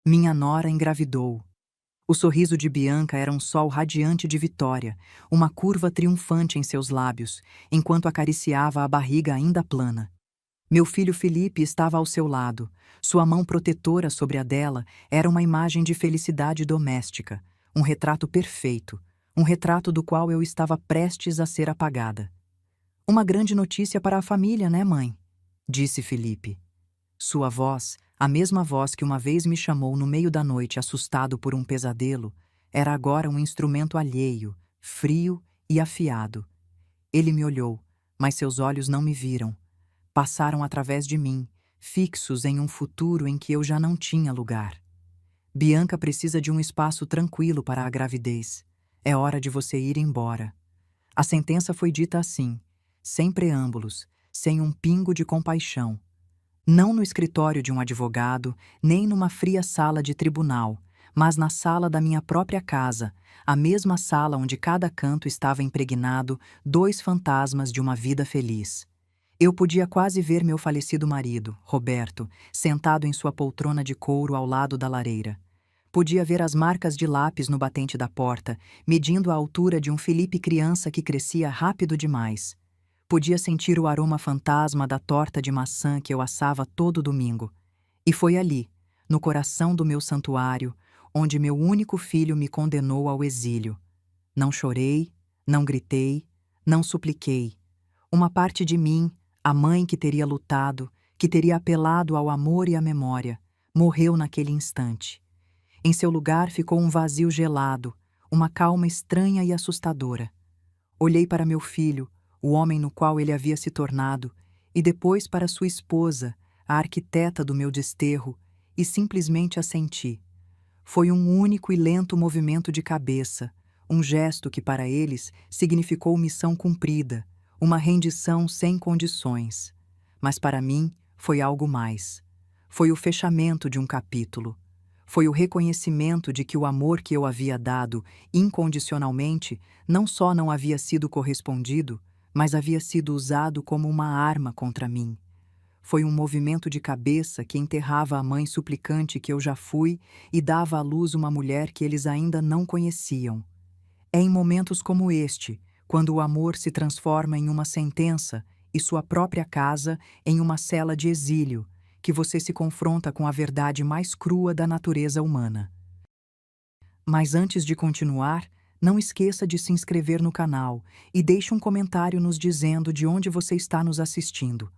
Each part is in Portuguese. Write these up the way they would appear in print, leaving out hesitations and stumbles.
Minha nora engravidou. O sorriso de Bianca era um sol radiante de vitória, uma curva triunfante em seus lábios, enquanto acariciava a barriga ainda plana. Meu filho Felipe estava ao seu lado. Sua mão protetora sobre a dela era uma imagem de felicidade doméstica, um retrato perfeito, um retrato do qual eu estava prestes a ser apagada. Uma grande notícia para a família, né, mãe? Disse Felipe. Sua voz, a mesma voz que uma vez me chamou no meio da noite assustado por um pesadelo, era agora um instrumento alheio, frio e afiado. Ele me olhou, mas seus olhos não me viram. Passaram através de mim, fixos em um futuro em que eu já não tinha lugar. Bianca precisa de um espaço tranquilo para a gravidez. É hora de você ir embora. A sentença foi dita assim, sem preâmbulos, sem um pingo de compaixão. Não no escritório de um advogado, nem numa fria sala de tribunal, mas na sala da minha própria casa, a mesma sala onde cada canto estava impregnado dois fantasmas de uma vida feliz. Eu podia quase ver meu falecido marido, Roberto, sentado em sua poltrona de couro ao lado da lareira. Podia ver as marcas de lápis no batente da porta, medindo a altura de um Felipe criança que crescia rápido demais. Podia sentir o aroma fantasma da torta de maçã que eu assava todo domingo. E foi ali, no coração do meu santuário, onde meu único filho me condenou ao exílio. Não chorei, não gritei, não supliquei. Uma parte de mim, a mãe que teria lutado, que teria apelado ao amor e à memória, morreu naquele instante. Em seu lugar ficou um vazio gelado, uma calma estranha e assustadora. Olhei para meu filho, o homem no qual ele havia se tornado, e depois para sua esposa, a arquiteta do meu desterro, e simplesmente assenti. Foi um único e lento movimento de cabeça, um gesto que para eles significou missão cumprida, uma rendição sem condições. Mas para mim foi algo mais. Foi o fechamento de um capítulo. Foi o reconhecimento de que o amor que eu havia dado incondicionalmente não só não havia sido correspondido, mas havia sido usado como uma arma contra mim. Foi um movimento de cabeça que enterrava a mãe suplicante que eu já fui e dava à luz uma mulher que eles ainda não conheciam. É em momentos como este, quando o amor se transforma em uma sentença e sua própria casa em uma cela de exílio, que você se confronta com a verdade mais crua da natureza humana. Mas antes de continuar, não esqueça de se inscrever no canal e deixe um comentário nos dizendo de onde você está nos assistindo.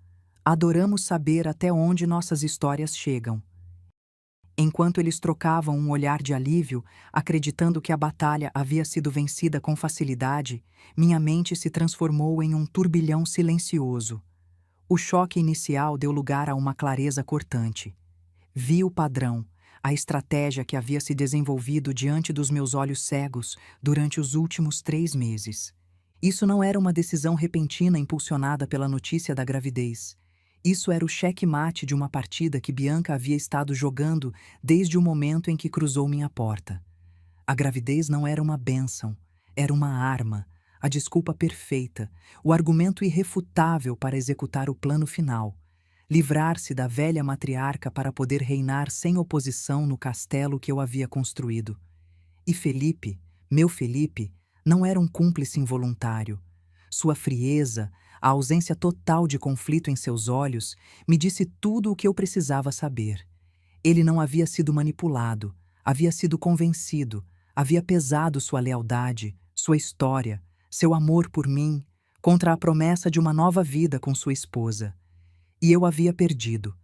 Adoramos saber até onde nossas histórias chegam. Enquanto eles trocavam um olhar de alívio, acreditando que a batalha havia sido vencida com facilidade, minha mente se transformou em um turbilhão silencioso. O choque inicial deu lugar a uma clareza cortante. Vi o padrão, a estratégia que havia se desenvolvido diante dos meus olhos cegos durante os últimos 3 meses. Isso não era uma decisão repentina impulsionada pela notícia da gravidez. Isso era o cheque-mate de uma partida que Bianca havia estado jogando desde o momento em que cruzou minha porta. A gravidez não era uma bênção, era uma arma, a desculpa perfeita, o argumento irrefutável para executar o plano final. Livrar-se da velha matriarca para poder reinar sem oposição no castelo que eu havia construído. E Felipe, meu Felipe, não era um cúmplice involuntário. Sua frieza, a ausência total de conflito em seus olhos, me disse tudo o que eu precisava saber. Ele não havia sido manipulado, havia sido convencido, havia pesado sua lealdade, sua história, seu amor por mim, contra a promessa de uma nova vida com sua esposa. E eu havia perdido.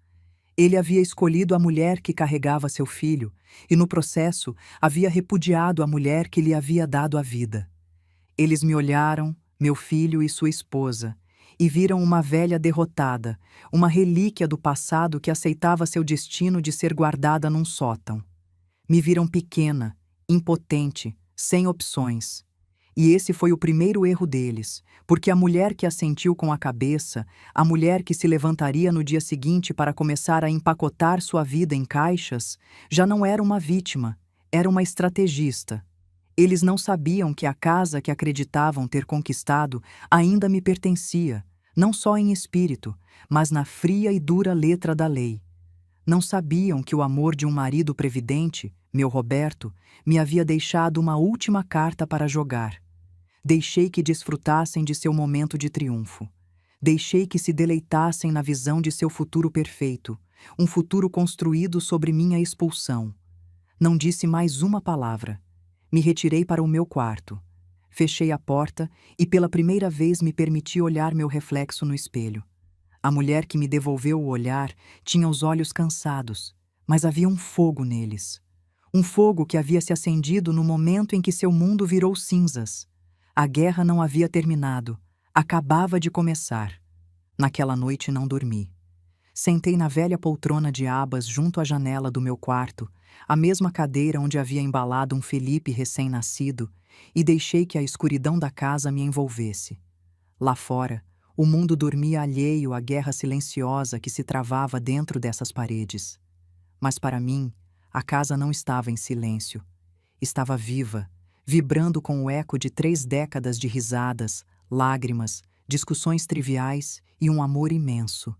Ele havia escolhido a mulher que carregava seu filho, e no processo havia repudiado a mulher que lhe havia dado a vida. Eles me olharam, meu filho e sua esposa, e viram uma velha derrotada, uma relíquia do passado que aceitava seu destino de ser guardada num sótão. Me viram pequena, impotente, sem opções. E esse foi o primeiro erro deles, porque a mulher que assentiu com a cabeça, a mulher que se levantaria no dia seguinte para começar a empacotar sua vida em caixas, já não era uma vítima, era uma estrategista. Eles não sabiam que a casa que acreditavam ter conquistado ainda me pertencia, não só em espírito, mas na fria e dura letra da lei. Não sabiam que o amor de um marido previdente, meu Roberto, me havia deixado uma última carta para jogar. Deixei que desfrutassem de seu momento de triunfo. Deixei que se deleitassem na visão de seu futuro perfeito, um futuro construído sobre minha expulsão. Não disse mais uma palavra. Me retirei para o meu quarto. Fechei a porta e pela primeira vez me permiti olhar meu reflexo no espelho. A mulher que me devolveu o olhar tinha os olhos cansados, mas havia um fogo neles. Um fogo que havia se acendido no momento em que seu mundo virou cinzas. A guerra não havia terminado, acabava de começar. Naquela noite não dormi. Sentei na velha poltrona de abas junto à janela do meu quarto, a mesma cadeira onde havia embalado um Felipe recém-nascido, e deixei que a escuridão da casa me envolvesse. Lá fora, o mundo dormia alheio à guerra silenciosa que se travava dentro dessas paredes. Mas para mim, a casa não estava em silêncio. Estava viva, vibrando com o eco de 3 décadas de risadas, lágrimas, discussões triviais e um amor imenso.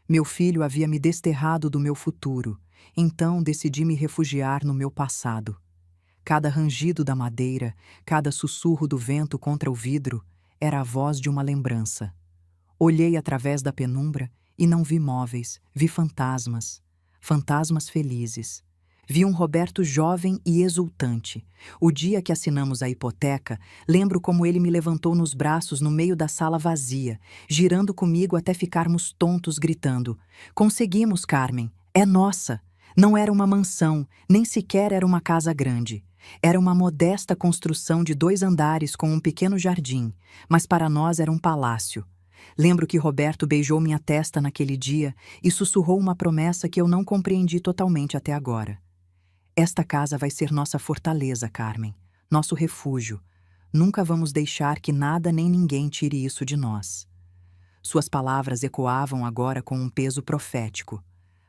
Meu filho havia me desterrado do meu futuro, então decidi me refugiar no meu passado. Cada rangido da madeira, cada sussurro do vento contra o vidro, era a voz de uma lembrança. Olhei através da penumbra e não vi móveis, vi fantasmas. Fantasmas felizes. Vi um Roberto jovem e exultante. O dia que assinamos a hipoteca, lembro como ele me levantou nos braços no meio da sala vazia, girando comigo até ficarmos tontos, gritando: "Conseguimos, Carmen! É nossa!" Não era uma mansão, nem sequer era uma casa grande. Era uma modesta construção de 2 andares com um pequeno jardim, mas para nós era um palácio. Lembro que Roberto beijou minha testa naquele dia e sussurrou uma promessa que eu não compreendi totalmente até agora. Esta casa vai ser nossa fortaleza, Carmen, nosso refúgio. Nunca vamos deixar que nada nem ninguém tire isso de nós. Suas palavras ecoavam agora com um peso profético.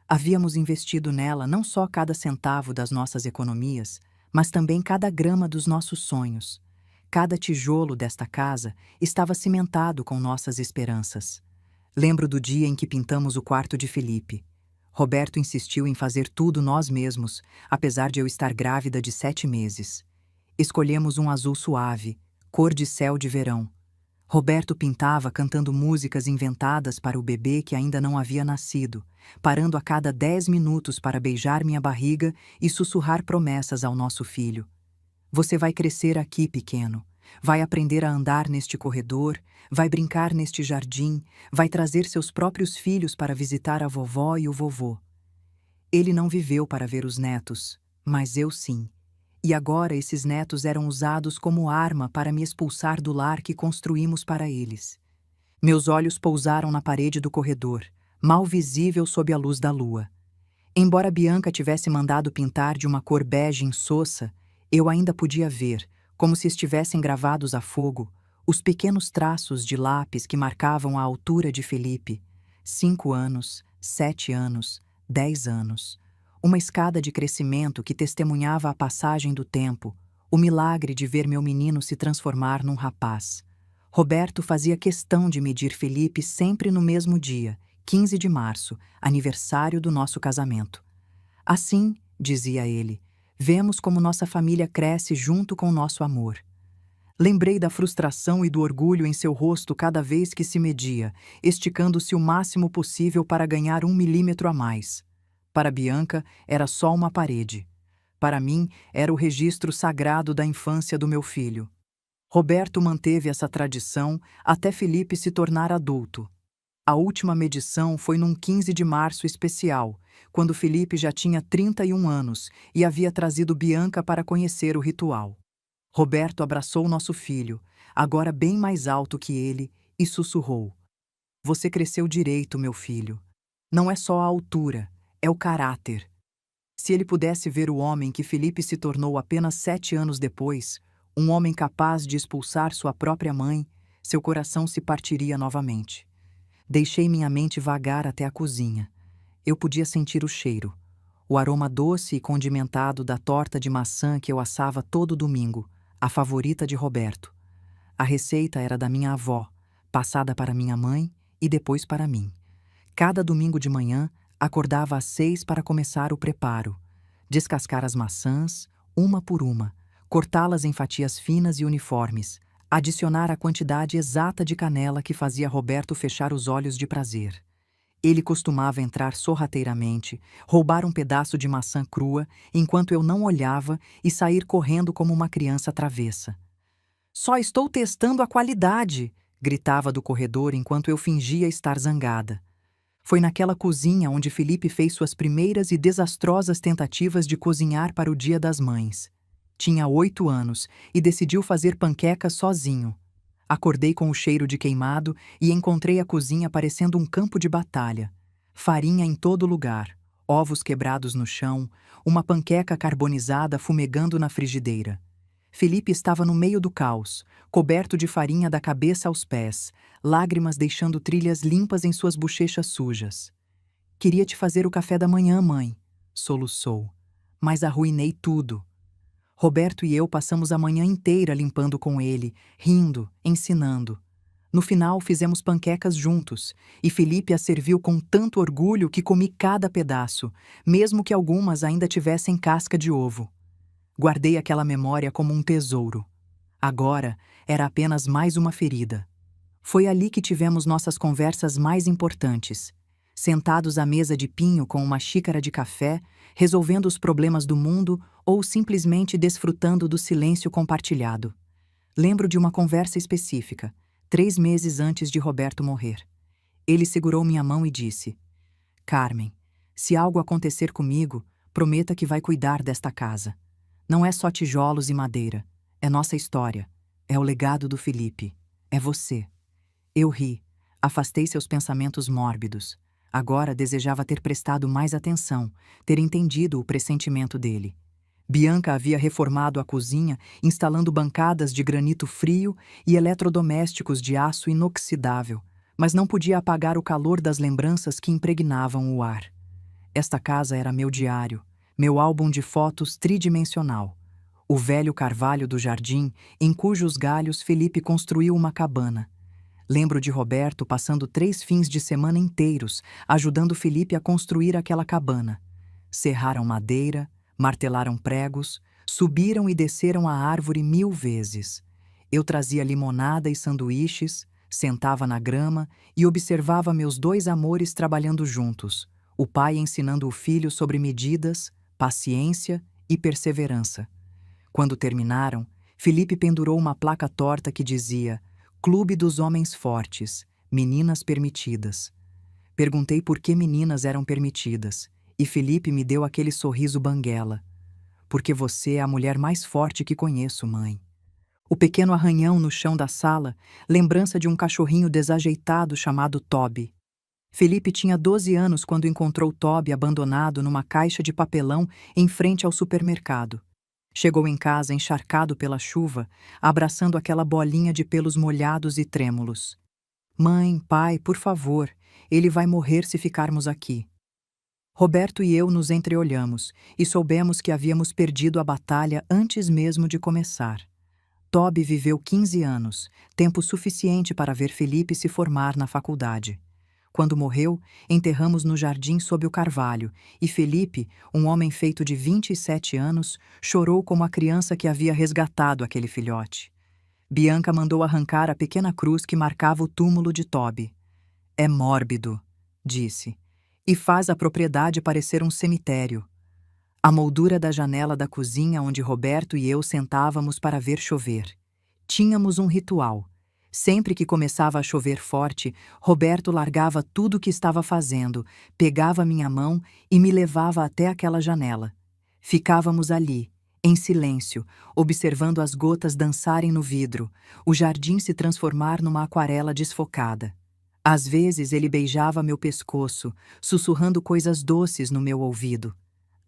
Havíamos investido nela não só cada centavo das nossas economias, mas também cada grama dos nossos sonhos. Cada tijolo desta casa estava cimentado com nossas esperanças. Lembro do dia em que pintamos o quarto de Felipe. Roberto insistiu em fazer tudo nós mesmos, apesar de eu estar grávida de 7 meses. Escolhemos um azul suave, cor de céu de verão. Roberto pintava cantando músicas inventadas para o bebê que ainda não havia nascido, parando a cada 10 minutos para beijar minha barriga e sussurrar promessas ao nosso filho. Você vai crescer aqui, pequeno. Vai aprender a andar neste corredor, vai brincar neste jardim, vai trazer seus próprios filhos para visitar a vovó e o vovô. Ele não viveu para ver os netos, mas eu sim. E agora esses netos eram usados como arma para me expulsar do lar que construímos para eles. Meus olhos pousaram na parede do corredor, mal visível sob a luz da lua. Embora Bianca tivesse mandado pintar de uma cor bege insossa, eu ainda podia ver, como se estivessem gravados a fogo, os pequenos traços de lápis que marcavam a altura de Felipe. 5 anos, 7 anos, 10 anos. Uma escada de crescimento que testemunhava a passagem do tempo, o milagre de ver meu menino se transformar num rapaz. Roberto fazia questão de medir Felipe sempre no mesmo dia, 15 de março, aniversário do nosso casamento. Assim, dizia ele, vemos como nossa família cresce junto com nosso amor. Lembrei da frustração e do orgulho em seu rosto cada vez que se media, esticando-se o máximo possível para ganhar 1 milímetro a mais. Para Bianca, era só uma parede. Para mim, era o registro sagrado da infância do meu filho. Roberto manteve essa tradição até Felipe se tornar adulto. A última medição foi num 15 de março especial, quando Felipe já tinha 31 anos e havia trazido Bianca para conhecer o ritual. Roberto abraçou nosso filho, agora bem mais alto que ele, e sussurrou: "Você cresceu direito, meu filho. Não é só a altura, é o caráter." Se ele pudesse ver o homem que Felipe se tornou apenas 7 anos depois, um homem capaz de expulsar sua própria mãe, seu coração se partiria novamente. Deixei minha mente vagar até a cozinha. Eu podia sentir o cheiro, o aroma doce e condimentado da torta de maçã que eu assava todo domingo, a favorita de Roberto. A receita era da minha avó, passada para minha mãe e depois para mim. Cada domingo de manhã, Acordava às 6 para começar o preparo. Descascar as maçãs, uma por uma, cortá-las em fatias finas e uniformes, adicionar a quantidade exata de canela que fazia Roberto fechar os olhos de prazer. Ele costumava entrar sorrateiramente, roubar um pedaço de maçã crua enquanto eu não olhava e sair correndo como uma criança travessa. "Só estou testando a qualidade!" gritava do corredor enquanto eu fingia estar zangada. Foi naquela cozinha onde Felipe fez suas primeiras e desastrosas tentativas de cozinhar para o Dia das Mães. Tinha 8 anos e decidiu fazer panquecas sozinho. Acordei com o cheiro de queimado e encontrei a cozinha parecendo um campo de batalha. Farinha em todo lugar, ovos quebrados no chão, uma panqueca carbonizada fumegando na frigideira. Felipe estava no meio do caos, coberto de farinha da cabeça aos pés, lágrimas deixando trilhas limpas em suas bochechas sujas. "Queria te fazer o café da manhã, mãe", soluçou. "Mas arruinei tudo." Roberto e eu passamos a manhã inteira limpando com ele, rindo, ensinando. No final, fizemos panquecas juntos, e Felipe as serviu com tanto orgulho que comi cada pedaço, mesmo que algumas ainda tivessem casca de ovo. Guardei aquela memória como um tesouro. Agora, era apenas mais uma ferida. Foi ali que tivemos nossas conversas mais importantes. Sentados à mesa de pinho com uma xícara de café, resolvendo os problemas do mundo ou simplesmente desfrutando do silêncio compartilhado. Lembro de uma conversa específica, 3 meses antes de Roberto morrer. Ele segurou minha mão e disse: "Carmen, se algo acontecer comigo, prometa que vai cuidar desta casa. Não é só tijolos e madeira. É nossa história. É o legado do Felipe. É você." Eu ri. Afastei seus pensamentos mórbidos. Agora desejava ter prestado mais atenção, ter entendido o pressentimento dele. Bianca havia reformado a cozinha, instalando bancadas de granito frio e eletrodomésticos de aço inoxidável, mas não podia apagar o calor das lembranças que impregnavam o ar. Esta casa era meu diário, meu álbum de fotos tridimensional. O velho carvalho do jardim, em cujos galhos Felipe construiu uma cabana. Lembro de Roberto passando 3 fins de semana inteiros, ajudando Felipe a construir aquela cabana. Serraram madeira, martelaram pregos, subiram e desceram a árvore 1000 vezes. Eu trazia limonada e sanduíches, sentava na grama e observava meus 2 amores trabalhando juntos, o pai ensinando o filho sobre medidas, paciência e perseverança. Quando terminaram, Felipe pendurou uma placa torta que dizia: "Clube dos Homens Fortes, meninas permitidas." Perguntei por que meninas eram permitidas, e Felipe me deu aquele sorriso banguela. "Porque você é a mulher mais forte que conheço, mãe." O pequeno arranhão no chão da sala, lembrança de um cachorrinho desajeitado chamado Toby. Felipe tinha 12 anos quando encontrou Toby abandonado numa caixa de papelão em frente ao supermercado. Chegou em casa encharcado pela chuva, abraçando aquela bolinha de pelos molhados e trêmulos. "Mãe, pai, por favor, ele vai morrer se ficarmos aqui." Roberto e eu nos entreolhamos e soubemos que havíamos perdido a batalha antes mesmo de começar. Toby viveu 15 anos, tempo suficiente para ver Felipe se formar na faculdade. Quando morreu, enterramos no jardim sob o carvalho, e Felipe, um homem feito de 27 anos, chorou como a criança que havia resgatado aquele filhote. Bianca mandou arrancar a pequena cruz que marcava o túmulo de Toby. "É mórbido", disse, "e faz a propriedade parecer um cemitério." A moldura da janela da cozinha onde Roberto e eu sentávamos para ver chover. Tínhamos um ritual. Sempre que começava a chover forte, Roberto largava tudo o que estava fazendo, pegava minha mão e me levava até aquela janela. Ficávamos ali, em silêncio, observando as gotas dançarem no vidro, o jardim se transformar numa aquarela desfocada. Às vezes ele beijava meu pescoço, sussurrando coisas doces no meu ouvido.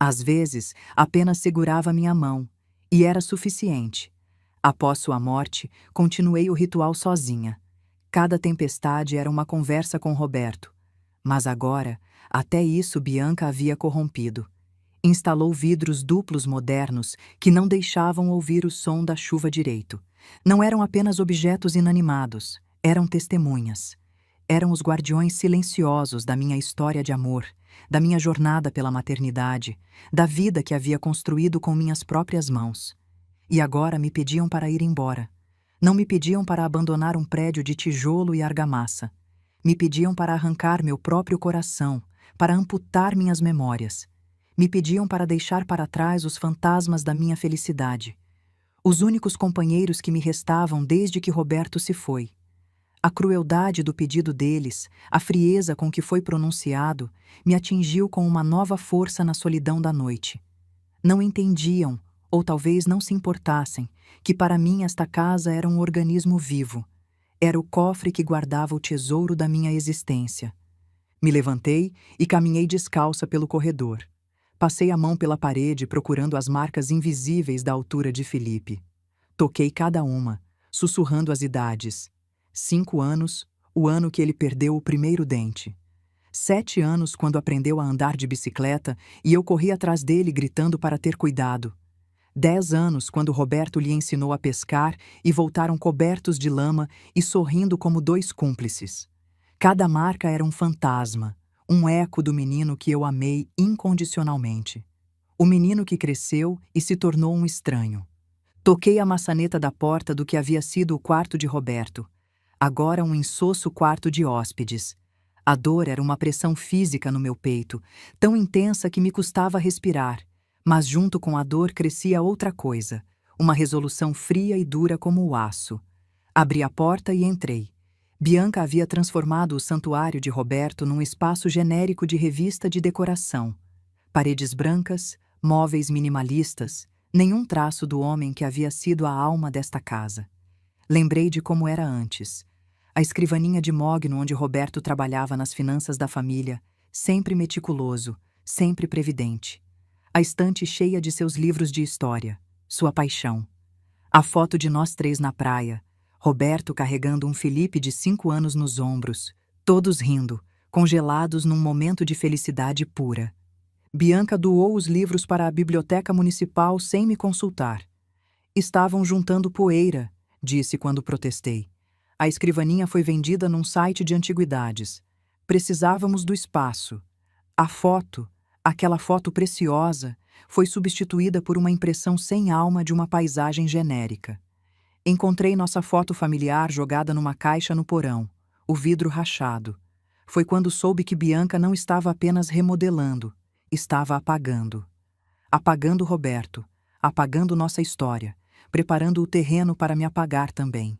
Às vezes, apenas segurava minha mão, e era suficiente. Após sua morte, continuei o ritual sozinha. Cada tempestade era uma conversa com Roberto. Mas agora, até isso Bianca havia corrompido. Instalou vidros duplos modernos que não deixavam ouvir o som da chuva direito. Não eram apenas objetos inanimados, eram testemunhas. Eram os guardiões silenciosos da minha história de amor, da minha jornada pela maternidade, da vida que havia construído com minhas próprias mãos. E agora me pediam para ir embora. Não me pediam para abandonar um prédio de tijolo e argamassa. Me pediam para arrancar meu próprio coração, para amputar minhas memórias. Me pediam para deixar para trás os fantasmas da minha felicidade. Os únicos companheiros que me restavam desde que Roberto se foi. A crueldade do pedido deles, a frieza com que foi pronunciado, me atingiu com uma nova força na solidão da noite. Não entendiam, ou talvez não se importassem, que para mim esta casa era um organismo vivo. Era o cofre que guardava o tesouro da minha existência. Me levantei e caminhei descalça pelo corredor. Passei a mão pela parede procurando as marcas invisíveis da altura de Felipe. Toquei cada uma, sussurrando as idades. 5 anos, o ano que ele perdeu o primeiro dente. 7 anos quando aprendeu a andar de bicicleta e eu corri atrás dele gritando para ter cuidado. 10 anos quando Roberto lhe ensinou a pescar e voltaram cobertos de lama e sorrindo como 2 cúmplices. Cada marca era um fantasma, um eco do menino que eu amei incondicionalmente. O menino que cresceu e se tornou um estranho. Toquei a maçaneta da porta do que havia sido o quarto de Roberto. Agora um insosso quarto de hóspedes. A dor era uma pressão física no meu peito, tão intensa que me custava respirar. Mas junto com a dor crescia outra coisa, uma resolução fria e dura como o aço. Abri a porta e entrei. Bianca havia transformado o santuário de Roberto num espaço genérico de revista de decoração. Paredes brancas, móveis minimalistas, nenhum traço do homem que havia sido a alma desta casa. Lembrei de como era antes. A escrivaninha de mogno onde Roberto trabalhava nas finanças da família, sempre meticuloso, sempre previdente. A estante cheia de seus livros de história, sua paixão. A foto de nós 3 na praia, Roberto carregando um Felipe de 5 anos nos ombros, todos rindo, congelados num momento de felicidade pura. Bianca doou os livros para a biblioteca municipal sem me consultar. Estavam juntando poeira, disse quando protestei. A escrivaninha foi vendida num site de antiguidades. Precisávamos do espaço. A foto, aquela foto preciosa, foi substituída por uma impressão sem alma de uma paisagem genérica. Encontrei nossa foto familiar jogada numa caixa no porão, o vidro rachado. Foi quando soube que Bianca não estava apenas remodelando, estava apagando. Apagando Roberto, apagando nossa história, preparando o terreno para me apagar também.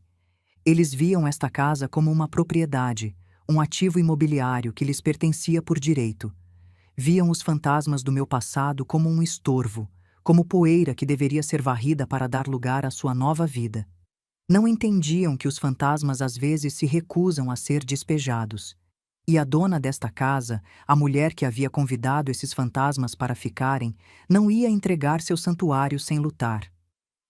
Eles viam esta casa como uma propriedade, um ativo imobiliário que lhes pertencia por direito. Viam os fantasmas do meu passado como um estorvo, como poeira que deveria ser varrida para dar lugar à sua nova vida. Não entendiam que os fantasmas às vezes se recusam a ser despejados. E a dona desta casa, a mulher que havia convidado esses fantasmas para ficarem, não ia entregar seu santuário sem lutar.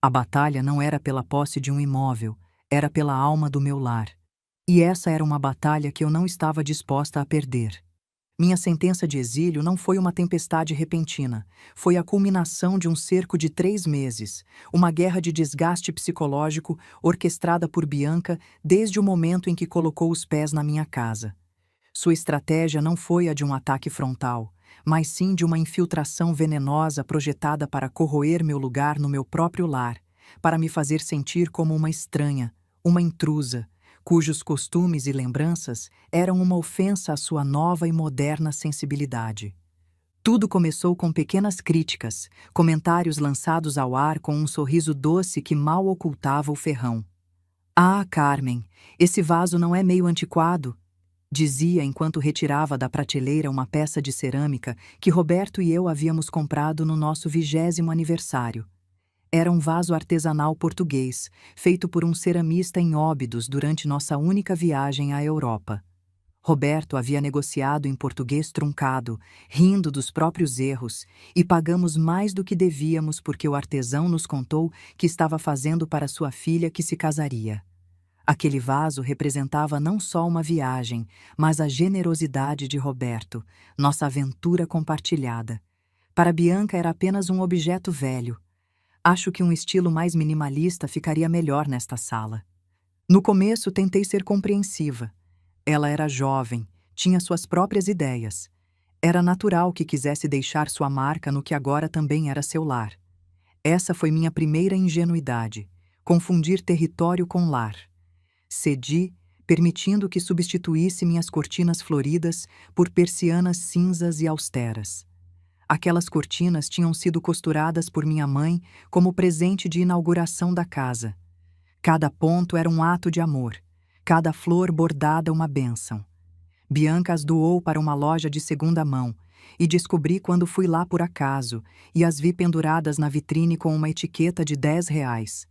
A batalha não era pela posse de um imóvel, era pela alma do meu lar. E essa era uma batalha que eu não estava disposta a perder. Minha sentença de exílio não foi uma tempestade repentina, foi a culminação de um cerco de 3 meses, uma guerra de desgaste psicológico orquestrada por Bianca desde o momento em que colocou os pés na minha casa. Sua estratégia não foi a de um ataque frontal, mas sim de uma infiltração venenosa projetada para corroer meu lugar no meu próprio lar, para me fazer sentir como uma estranha, uma intrusa, cujos costumes e lembranças eram uma ofensa à sua nova e moderna sensibilidade. Tudo começou com pequenas críticas, comentários lançados ao ar com um sorriso doce que mal ocultava o ferrão. "Ah, Carmen, esse vaso não é meio antiquado?", dizia enquanto retirava da prateleira uma peça de cerâmica que Roberto e eu havíamos comprado no nosso 20º aniversário. Era um vaso artesanal português, feito por um ceramista em Óbidos durante nossa única viagem à Europa. Roberto havia negociado em português truncado, rindo dos próprios erros, e pagamos mais do que devíamos porque o artesão nos contou que estava fazendo para sua filha que se casaria. Aquele vaso representava não só uma viagem, mas a generosidade de Roberto, nossa aventura compartilhada. Para Bianca era apenas um objeto velho. Acho que um estilo mais minimalista ficaria melhor nesta sala. No começo tentei ser compreensiva. Ela era jovem, tinha suas próprias ideias. Era natural que quisesse deixar sua marca no que agora também era seu lar. Essa foi minha primeira ingenuidade, confundir território com lar. Cedi, permitindo que substituísse minhas cortinas floridas por persianas cinzas e austeras. Aquelas cortinas tinham sido costuradas por minha mãe como presente de inauguração da casa. Cada ponto era um ato de amor, cada flor bordada uma bênção. Bianca as doou para uma loja de segunda mão, e descobri quando fui lá por acaso e as vi penduradas na vitrine com uma etiqueta de R$ 10.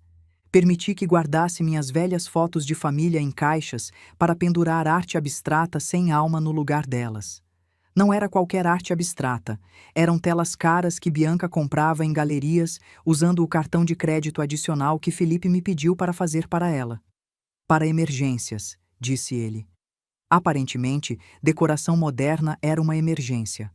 Permiti que guardasse minhas velhas fotos de família em caixas para pendurar arte abstrata sem alma no lugar delas. Não era qualquer arte abstrata, eram telas caras que Bianca comprava em galerias usando o cartão de crédito adicional que Felipe me pediu para fazer para ela. Para emergências, disse ele. Aparentemente, decoração moderna era uma emergência.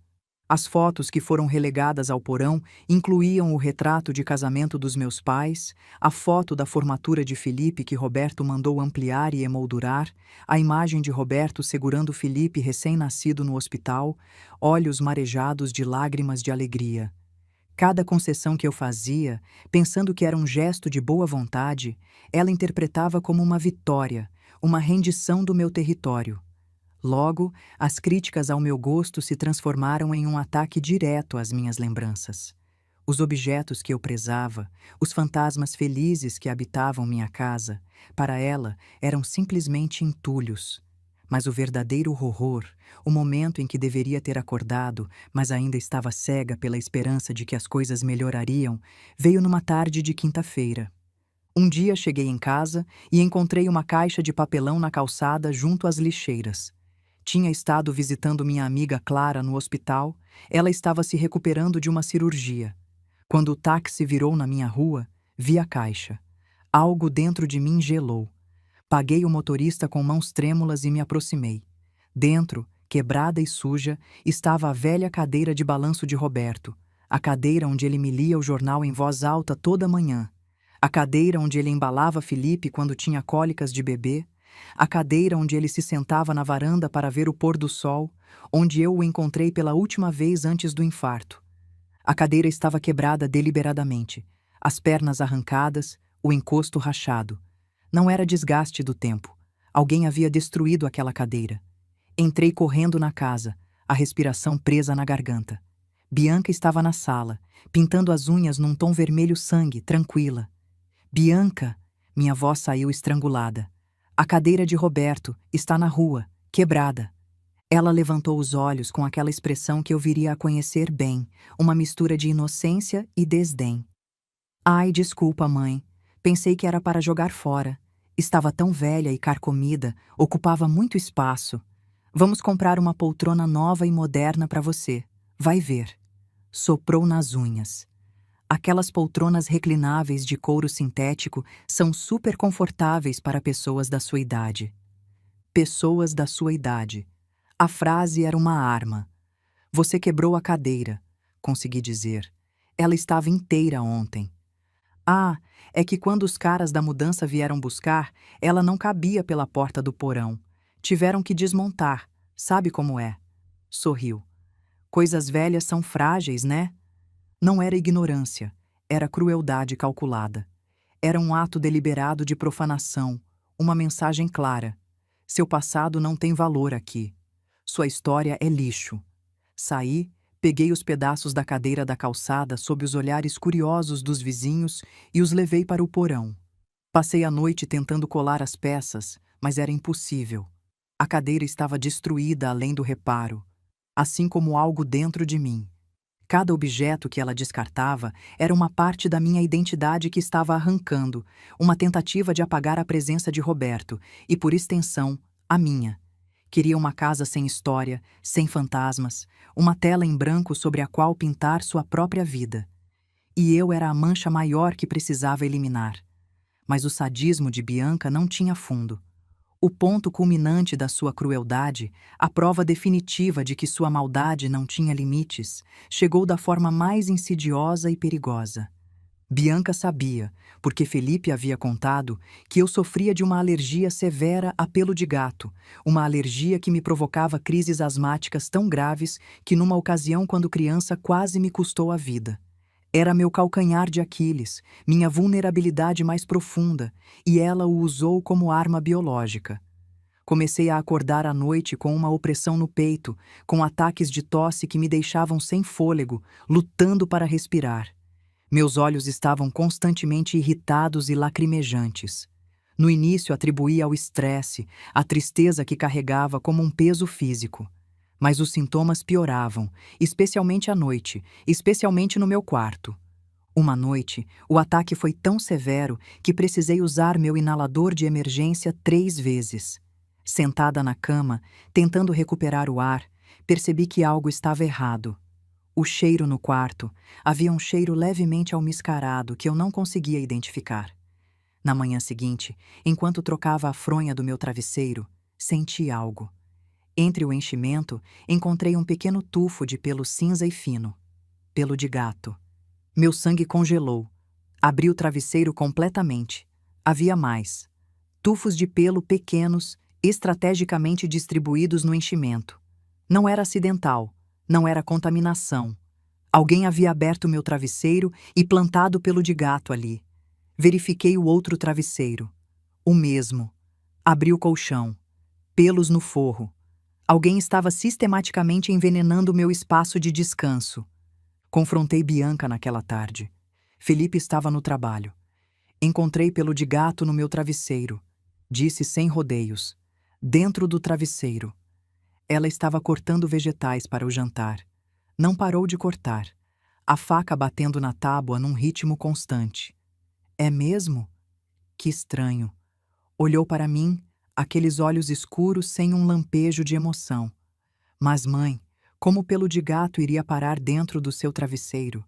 As fotos que foram relegadas ao porão incluíam o retrato de casamento dos meus pais, a foto da formatura de Felipe que Roberto mandou ampliar e emoldurar, a imagem de Roberto segurando Felipe recém-nascido no hospital, olhos marejados de lágrimas de alegria. Cada concessão que eu fazia, pensando que era um gesto de boa vontade, ela interpretava como uma vitória, uma rendição do meu território. Logo, as críticas ao meu gosto se transformaram em um ataque direto às minhas lembranças. Os objetos que eu prezava, os fantasmas felizes que habitavam minha casa, para ela eram simplesmente entulhos. Mas o verdadeiro horror, o momento em que deveria ter acordado, mas ainda estava cega pela esperança de que as coisas melhorariam, veio numa tarde de quinta-feira. Um dia cheguei em casa e encontrei uma caixa de papelão na calçada junto às lixeiras. Tinha estado visitando minha amiga Clara no hospital, ela estava se recuperando de uma cirurgia. Quando o táxi virou na minha rua, vi a caixa. Algo dentro de mim gelou. Paguei o motorista com mãos trêmulas e me aproximei. Dentro, quebrada e suja, estava a velha cadeira de balanço de Roberto, a cadeira onde ele me lia o jornal em voz alta toda manhã, a cadeira onde ele embalava Felipe quando tinha cólicas de bebê, a cadeira onde ele se sentava na varanda para ver o pôr do sol, onde eu o encontrei pela última vez antes do infarto. A cadeira estava quebrada deliberadamente, as pernas arrancadas, o encosto rachado. Não era desgaste do tempo. Alguém havia destruído aquela cadeira. Entrei correndo na casa, a respiração presa na garganta. Bianca estava na sala, pintando as unhas num tom vermelho sangue, tranquila. Bianca! Minha voz saiu estrangulada. A cadeira de Roberto está na rua, quebrada. Ela levantou os olhos com aquela expressão que eu viria a conhecer bem, uma mistura de inocência e desdém. Ai, desculpa, mãe. Pensei que era para jogar fora. Estava tão velha e carcomida, ocupava muito espaço. Vamos comprar uma poltrona nova e moderna para você. Vai ver. Soprou nas unhas. Aquelas poltronas reclináveis de couro sintético são super confortáveis para pessoas da sua idade. Pessoas da sua idade. A frase era uma arma. Você quebrou a cadeira, consegui dizer. Ela estava inteira ontem. Ah, é que quando os caras da mudança vieram buscar, ela não cabia pela porta do porão. Tiveram que desmontar, sabe como é? Sorriu. Coisas velhas são frágeis, né? Não era ignorância, era crueldade calculada. Era um ato deliberado de profanação, uma mensagem clara. Seu passado não tem valor aqui. Sua história é lixo. Saí, peguei os pedaços da cadeira da calçada sob os olhares curiosos dos vizinhos e os levei para o porão. Passei a noite tentando colar as peças, mas era impossível. A cadeira estava destruída além do reparo, assim como algo dentro de mim. Cada objeto que ela descartava era uma parte da minha identidade que estava arrancando, uma tentativa de apagar a presença de Roberto e, por extensão, a minha. Queria uma casa sem história, sem fantasmas, uma tela em branco sobre a qual pintar sua própria vida. E eu era a mancha maior que precisava eliminar. Mas o sadismo de Bianca não tinha fundo. O ponto culminante da sua crueldade, a prova definitiva de que sua maldade não tinha limites, chegou da forma mais insidiosa e perigosa. Bianca sabia, porque Felipe havia contado, que eu sofria de uma alergia severa a pelo de gato, uma alergia que me provocava crises asmáticas tão graves que numa ocasião quando criança quase me custou a vida. Era meu calcanhar de Aquiles, minha vulnerabilidade mais profunda, e ela o usou como arma biológica. Comecei a acordar à noite com uma opressão no peito, com ataques de tosse que me deixavam sem fôlego, lutando para respirar. Meus olhos estavam constantemente irritados e lacrimejantes. No início atribuía ao estresse, à tristeza que carregava como um peso físico. Mas os sintomas pioravam, especialmente à noite, especialmente no meu quarto. Uma noite, o ataque foi tão severo que precisei usar meu inalador de emergência 3 vezes. Sentada na cama, tentando recuperar o ar, percebi que algo estava errado. O cheiro no quarto, havia um cheiro levemente almiscarado que eu não conseguia identificar. Na manhã seguinte, enquanto trocava a fronha do meu travesseiro, senti algo. Entre o enchimento, encontrei um pequeno tufo de pelo cinza e fino. Pelo de gato. Meu sangue congelou. Abri o travesseiro completamente. Havia mais. Tufos de pelo pequenos, estrategicamente distribuídos no enchimento. Não era acidental, não era contaminação. Alguém havia aberto meu travesseiro e plantado pelo de gato ali. Verifiquei o outro travesseiro. O mesmo. Abri o colchão. Pelos no forro. Alguém estava sistematicamente envenenando meu espaço de descanso. Confrontei Bianca naquela tarde. Felipe estava no trabalho. Encontrei pelo de gato no meu travesseiro. Disse sem rodeios. Dentro do travesseiro. Ela estava cortando vegetais para o jantar. Não parou de cortar. A faca batendo na tábua num ritmo constante. É mesmo? Que estranho. Olhou para mim, aqueles olhos escuros sem um lampejo de emoção. Mas, mãe, como o pelo de gato iria parar dentro do seu travesseiro?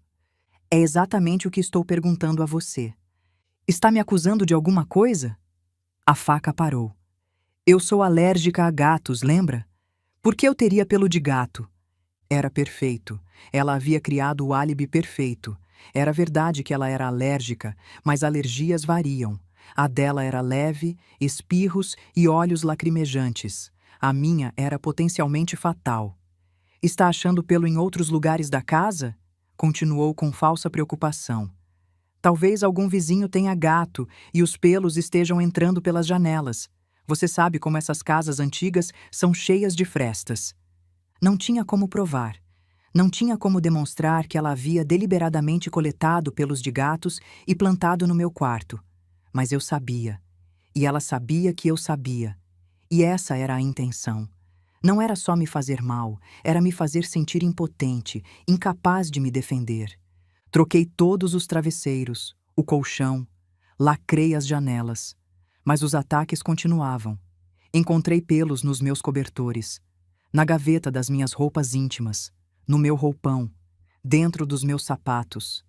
É exatamente o que estou perguntando a você. Está me acusando de alguma coisa? A faca parou. Eu sou alérgica a gatos, lembra? Por que eu teria pelo de gato? Era perfeito. Ela havia criado o álibi perfeito. Era verdade que ela era alérgica, mas alergias variam. A dela era leve, espirros e olhos lacrimejantes. A minha era potencialmente fatal. Está achando pelo em outros lugares da casa? Continuou com falsa preocupação. Talvez algum vizinho tenha gato e os pelos estejam entrando pelas janelas. Você sabe como essas casas antigas são cheias de frestas. Não tinha como provar. Não tinha como demonstrar que ela havia deliberadamente coletado pelos de gatos e plantado no meu quarto. Mas eu sabia. E ela sabia que eu sabia. E essa era a intenção. Não era só me fazer mal, era me fazer sentir impotente, incapaz de me defender. Troquei todos os travesseiros, o colchão, lacrei as janelas. Mas os ataques continuavam. Encontrei pelos nos meus cobertores, na gaveta das minhas roupas íntimas, no meu roupão, dentro dos meus sapatos.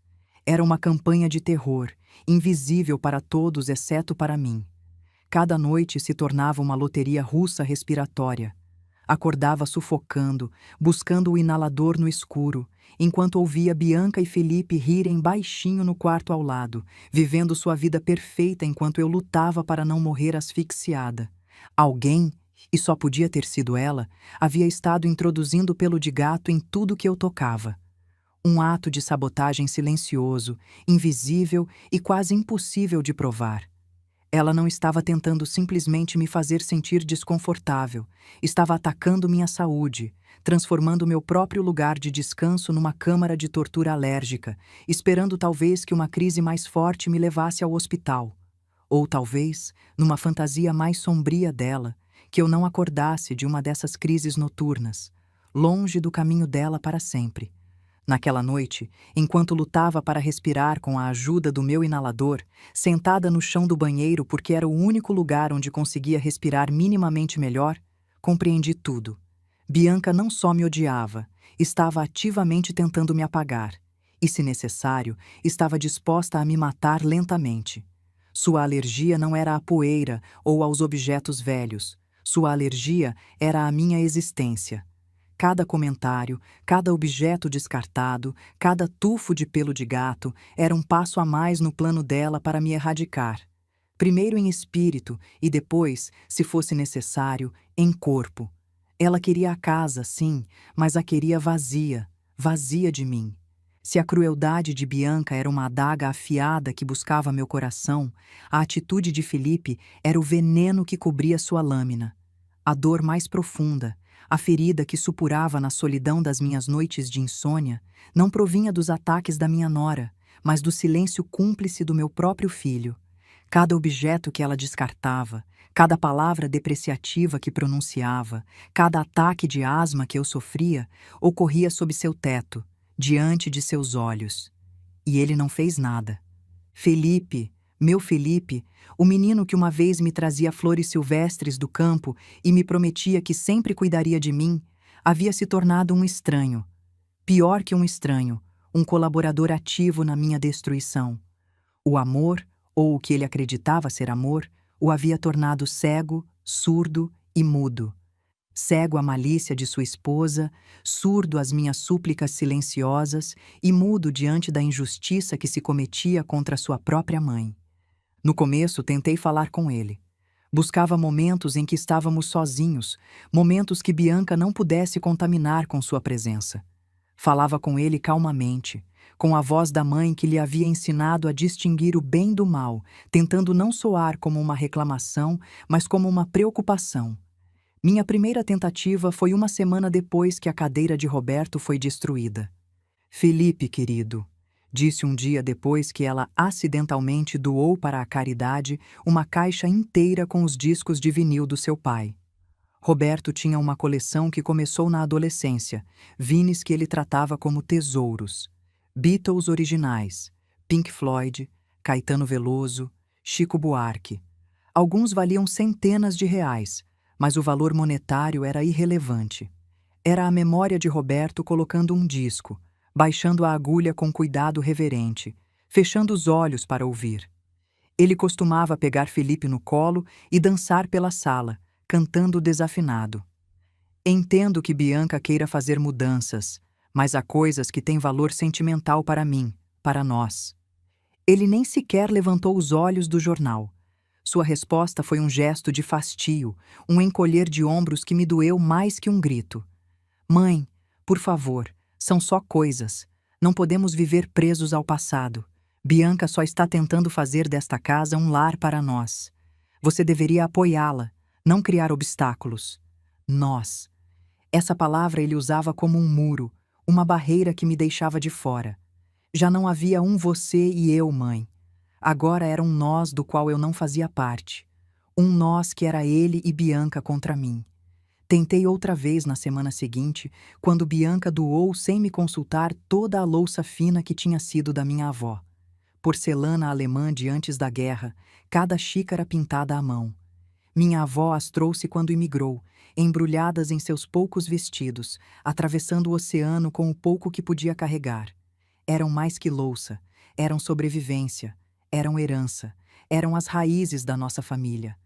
Era uma campanha de terror, invisível para todos exceto para mim. Cada noite se tornava uma loteria russa respiratória. Acordava sufocando, buscando o inalador no escuro, enquanto ouvia Bianca e Felipe rirem baixinho no quarto ao lado, vivendo sua vida perfeita enquanto eu lutava para não morrer asfixiada. Alguém, e só podia ter sido ela, havia estado introduzindo pelo de gato em tudo que eu tocava. Um ato de sabotagem silencioso, invisível e quase impossível de provar. Ela não estava tentando simplesmente me fazer sentir desconfortável, estava atacando minha saúde, transformando meu próprio lugar de descanso numa câmara de tortura alérgica, esperando talvez que uma crise mais forte me levasse ao hospital. Ou talvez, numa fantasia mais sombria dela, que eu não acordasse de uma dessas crises noturnas, longe do caminho dela para sempre. Naquela noite, enquanto lutava para respirar com a ajuda do meu inalador, sentada no chão do banheiro porque era o único lugar onde conseguia respirar minimamente melhor, compreendi tudo. Bianca não só me odiava, estava ativamente tentando me apagar, e, se necessário, estava disposta a me matar lentamente. Sua alergia não era à poeira ou aos objetos velhos. Sua alergia era à minha existência. Cada comentário, cada objeto descartado, cada tufo de pelo de gato era um passo a mais no plano dela para me erradicar. Primeiro em espírito e depois, se fosse necessário, em corpo. Ela queria a casa, sim, mas a queria vazia, vazia de mim. Se a crueldade de Bianca era uma adaga afiada que buscava meu coração, a atitude de Felipe era o veneno que cobria sua lâmina. A dor mais profunda, a ferida que supurava na solidão das minhas noites de insônia, não provinha dos ataques da minha nora, mas do silêncio cúmplice do meu próprio filho. Cada objeto que ela descartava, cada palavra depreciativa que pronunciava, cada ataque de asma que eu sofria, ocorria sob seu teto, diante de seus olhos. E ele não fez nada. Felipe, meu Felipe, o menino que uma vez me trazia flores silvestres do campo e me prometia que sempre cuidaria de mim, havia se tornado um estranho. Pior que um estranho, um colaborador ativo na minha destruição. O amor, ou o que ele acreditava ser amor, o havia tornado cego, surdo e mudo. Cego à malícia de sua esposa, surdo às minhas súplicas silenciosas e mudo diante da injustiça que se cometia contra sua própria mãe. No começo, tentei falar com ele. Buscava momentos em que estávamos sozinhos, momentos que Bianca não pudesse contaminar com sua presença. Falava com ele calmamente, com a voz da mãe que lhe havia ensinado a distinguir o bem do mal, tentando não soar como uma reclamação, mas como uma preocupação. Minha primeira tentativa foi uma semana depois que a cadeira de Roberto foi destruída. Felipe, querido, disse um dia depois que ela acidentalmente doou para a caridade uma caixa inteira com os discos de vinil do seu pai. Roberto tinha uma coleção que começou na adolescência, vinis que ele tratava como tesouros. Beatles originais, Pink Floyd, Caetano Veloso, Chico Buarque. Alguns valiam centenas de reais, mas o valor monetário era irrelevante. Era a memória de Roberto colocando um disco, baixando a agulha com cuidado reverente, fechando os olhos para ouvir. Ele costumava pegar Felipe no colo e dançar pela sala, cantando desafinado. Entendo que Bianca queira fazer mudanças, mas há coisas que têm valor sentimental para mim, para nós. Ele nem sequer levantou os olhos do jornal. Sua resposta foi um gesto de fastio, um encolher de ombros que me doeu mais que um grito. Mãe, por favor, são só coisas. Não podemos viver presos ao passado. Bianca só está tentando fazer desta casa um lar para nós. Você deveria apoiá-la, não criar obstáculos. Nós. Essa palavra ele usava como um muro, uma barreira que me deixava de fora. Já não havia um você e eu, mãe. Agora era um nós do qual eu não fazia parte. Um nós que era ele e Bianca contra mim. Tentei outra vez na semana seguinte, quando Bianca doou sem me consultar toda a louça fina que tinha sido da minha avó. Porcelana alemã de antes da guerra, cada xícara pintada à mão. Minha avó as trouxe quando imigrou, embrulhadas em seus poucos vestidos, atravessando o oceano com o pouco que podia carregar. Eram mais que louça, eram sobrevivência, eram herança, eram as raízes da nossa família.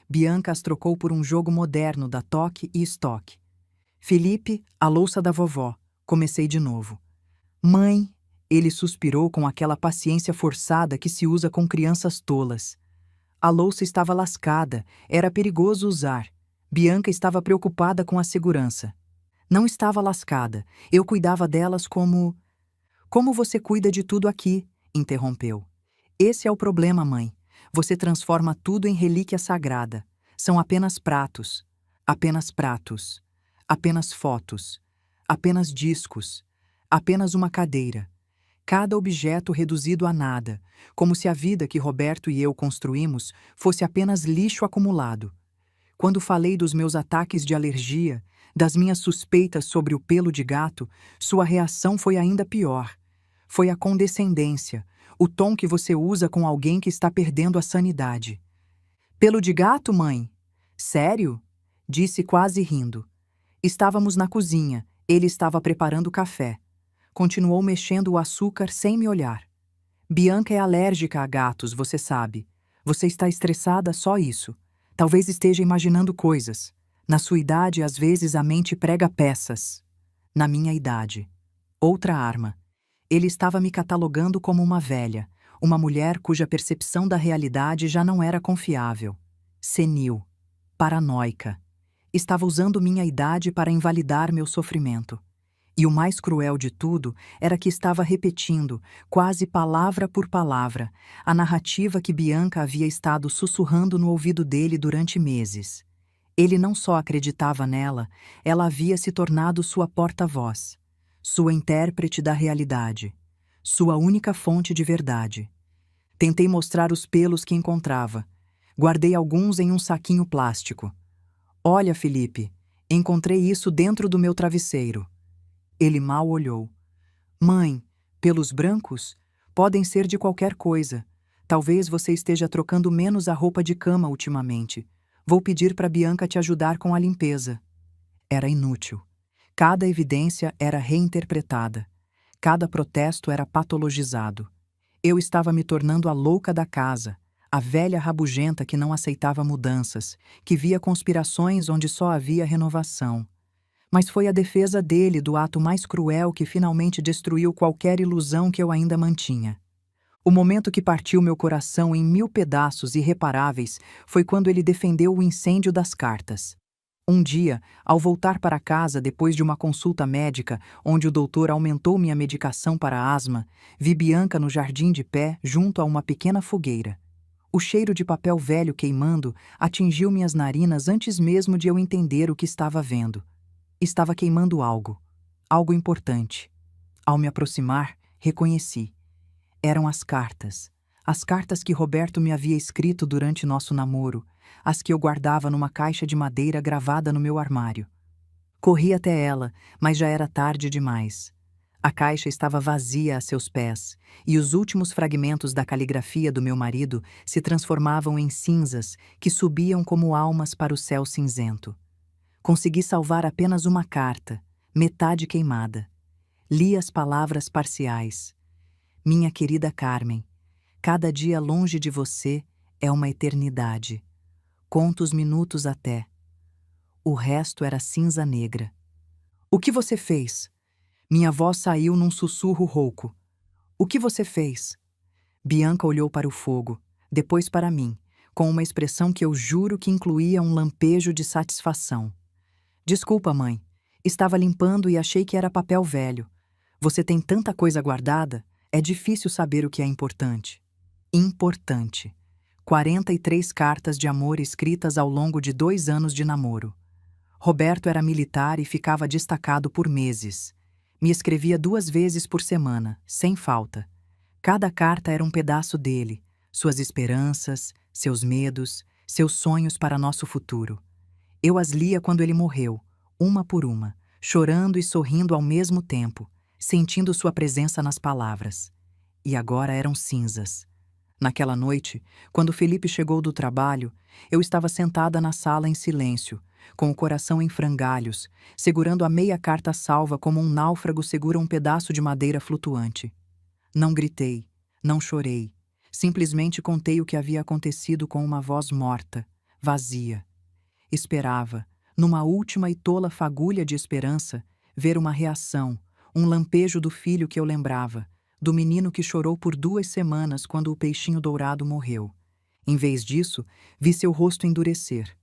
Bianca as trocou por um jogo moderno da toque e estoque. Felipe, a louça da vovó. Comecei de novo. Mãe, ele suspirou com aquela paciência forçada que se usa com crianças tolas. A louça estava lascada, era perigoso usar. Bianca estava preocupada com a segurança. Não estava lascada, eu cuidava delas como... Como você cuida de tudo aqui, interrompeu. Esse é o problema, mãe. Você transforma tudo em relíquia sagrada. São apenas pratos, apenas pratos, apenas fotos, apenas discos, apenas uma cadeira. Cada objeto reduzido a nada, como se a vida que Roberto e eu construímos fosse apenas lixo acumulado. Quando falei dos meus ataques de alergia, das minhas suspeitas sobre o pelo de gato, sua reação foi ainda pior. Foi a condescendência, o tom que você usa com alguém que está perdendo a sanidade. Pelo de gato, mãe? Sério? Disse quase rindo. Estávamos na cozinha, ele estava preparando café. Continuou mexendo o açúcar sem me olhar. Bianca é alérgica a gatos, você sabe. Você está estressada, só isso. Talvez esteja imaginando coisas. Na sua idade, às vezes, a mente prega peças. Na minha idade. Outra arma. Ele estava me catalogando como uma velha, uma mulher cuja percepção da realidade já não era confiável. Senil. Paranoica. Estava usando minha idade para invalidar meu sofrimento. E o mais cruel de tudo era que estava repetindo, quase palavra por palavra, a narrativa que Bianca havia estado sussurrando no ouvido dele durante meses. Ele não só acreditava nela, ela havia se tornado sua porta-voz, sua intérprete da realidade, sua única fonte de verdade. Tentei mostrar os pelos que encontrava. Guardei alguns em um saquinho plástico. Olha, Felipe, encontrei isso dentro do meu travesseiro. Ele mal olhou. Mãe, pelos brancos? Podem ser de qualquer coisa. Talvez você esteja trocando menos a roupa de cama ultimamente. Vou pedir para Bianca te ajudar com a limpeza. Era inútil. Cada evidência era reinterpretada. Cada protesto era patologizado. Eu estava me tornando a louca da casa, a velha rabugenta que não aceitava mudanças, que via conspirações onde só havia renovação. Mas foi a defesa dele do ato mais cruel que finalmente destruiu qualquer ilusão que eu ainda mantinha. O momento que partiu meu coração em 1000 pedaços irreparáveis foi quando ele defendeu o incêndio das cartas. Um dia, ao voltar para casa depois de uma consulta médica, onde o doutor aumentou minha medicação para asma, vi Bianca no jardim de pé, junto a uma pequena fogueira. O cheiro de papel velho queimando atingiu minhas narinas antes mesmo de eu entender o que estava vendo. Estava queimando algo. Algo importante. Ao me aproximar, reconheci. Eram as cartas. As cartas que Roberto me havia escrito durante nosso namoro, as que eu guardava numa caixa de madeira gravada no meu armário. Corri até ela, mas já era tarde demais. A caixa estava vazia a seus pés, e os últimos fragmentos da caligrafia do meu marido se transformavam em cinzas que subiam como almas para o céu cinzento. Consegui salvar apenas uma carta, metade queimada. Li as palavras parciais. Minha querida Carmen, cada dia longe de você é uma eternidade. Conto os minutos até. O resto era cinza negra. O que você fez? Minha voz saiu num sussurro rouco. O que você fez? Bianca olhou para o fogo, depois para mim, com uma expressão que eu juro que incluía um lampejo de satisfação. Desculpa, mãe. Estava limpando e achei que era papel velho. Você tem tanta coisa guardada, é difícil saber o que é importante. Importante. 43 cartas de amor escritas ao longo de 2 anos de namoro. Roberto era militar e ficava destacado por meses. Me escrevia 2 vezes por semana, sem falta. Cada carta era um pedaço dele, suas esperanças, seus medos, seus sonhos para nosso futuro. Eu as lia quando ele morreu, uma por uma, chorando e sorrindo ao mesmo tempo, sentindo sua presença nas palavras. E agora eram cinzas. Naquela noite, quando Felipe chegou do trabalho, eu estava sentada na sala em silêncio, com o coração em frangalhos, segurando a meia carta salva como um náufrago segura um pedaço de madeira flutuante. Não gritei, não chorei, simplesmente contei o que havia acontecido com uma voz morta, vazia. Esperava, numa última e tola fagulha de esperança, ver uma reação, um lampejo do filho que eu lembrava, do menino que chorou por 2 semanas quando o peixinho dourado morreu. Em vez disso, vi seu rosto endurecer.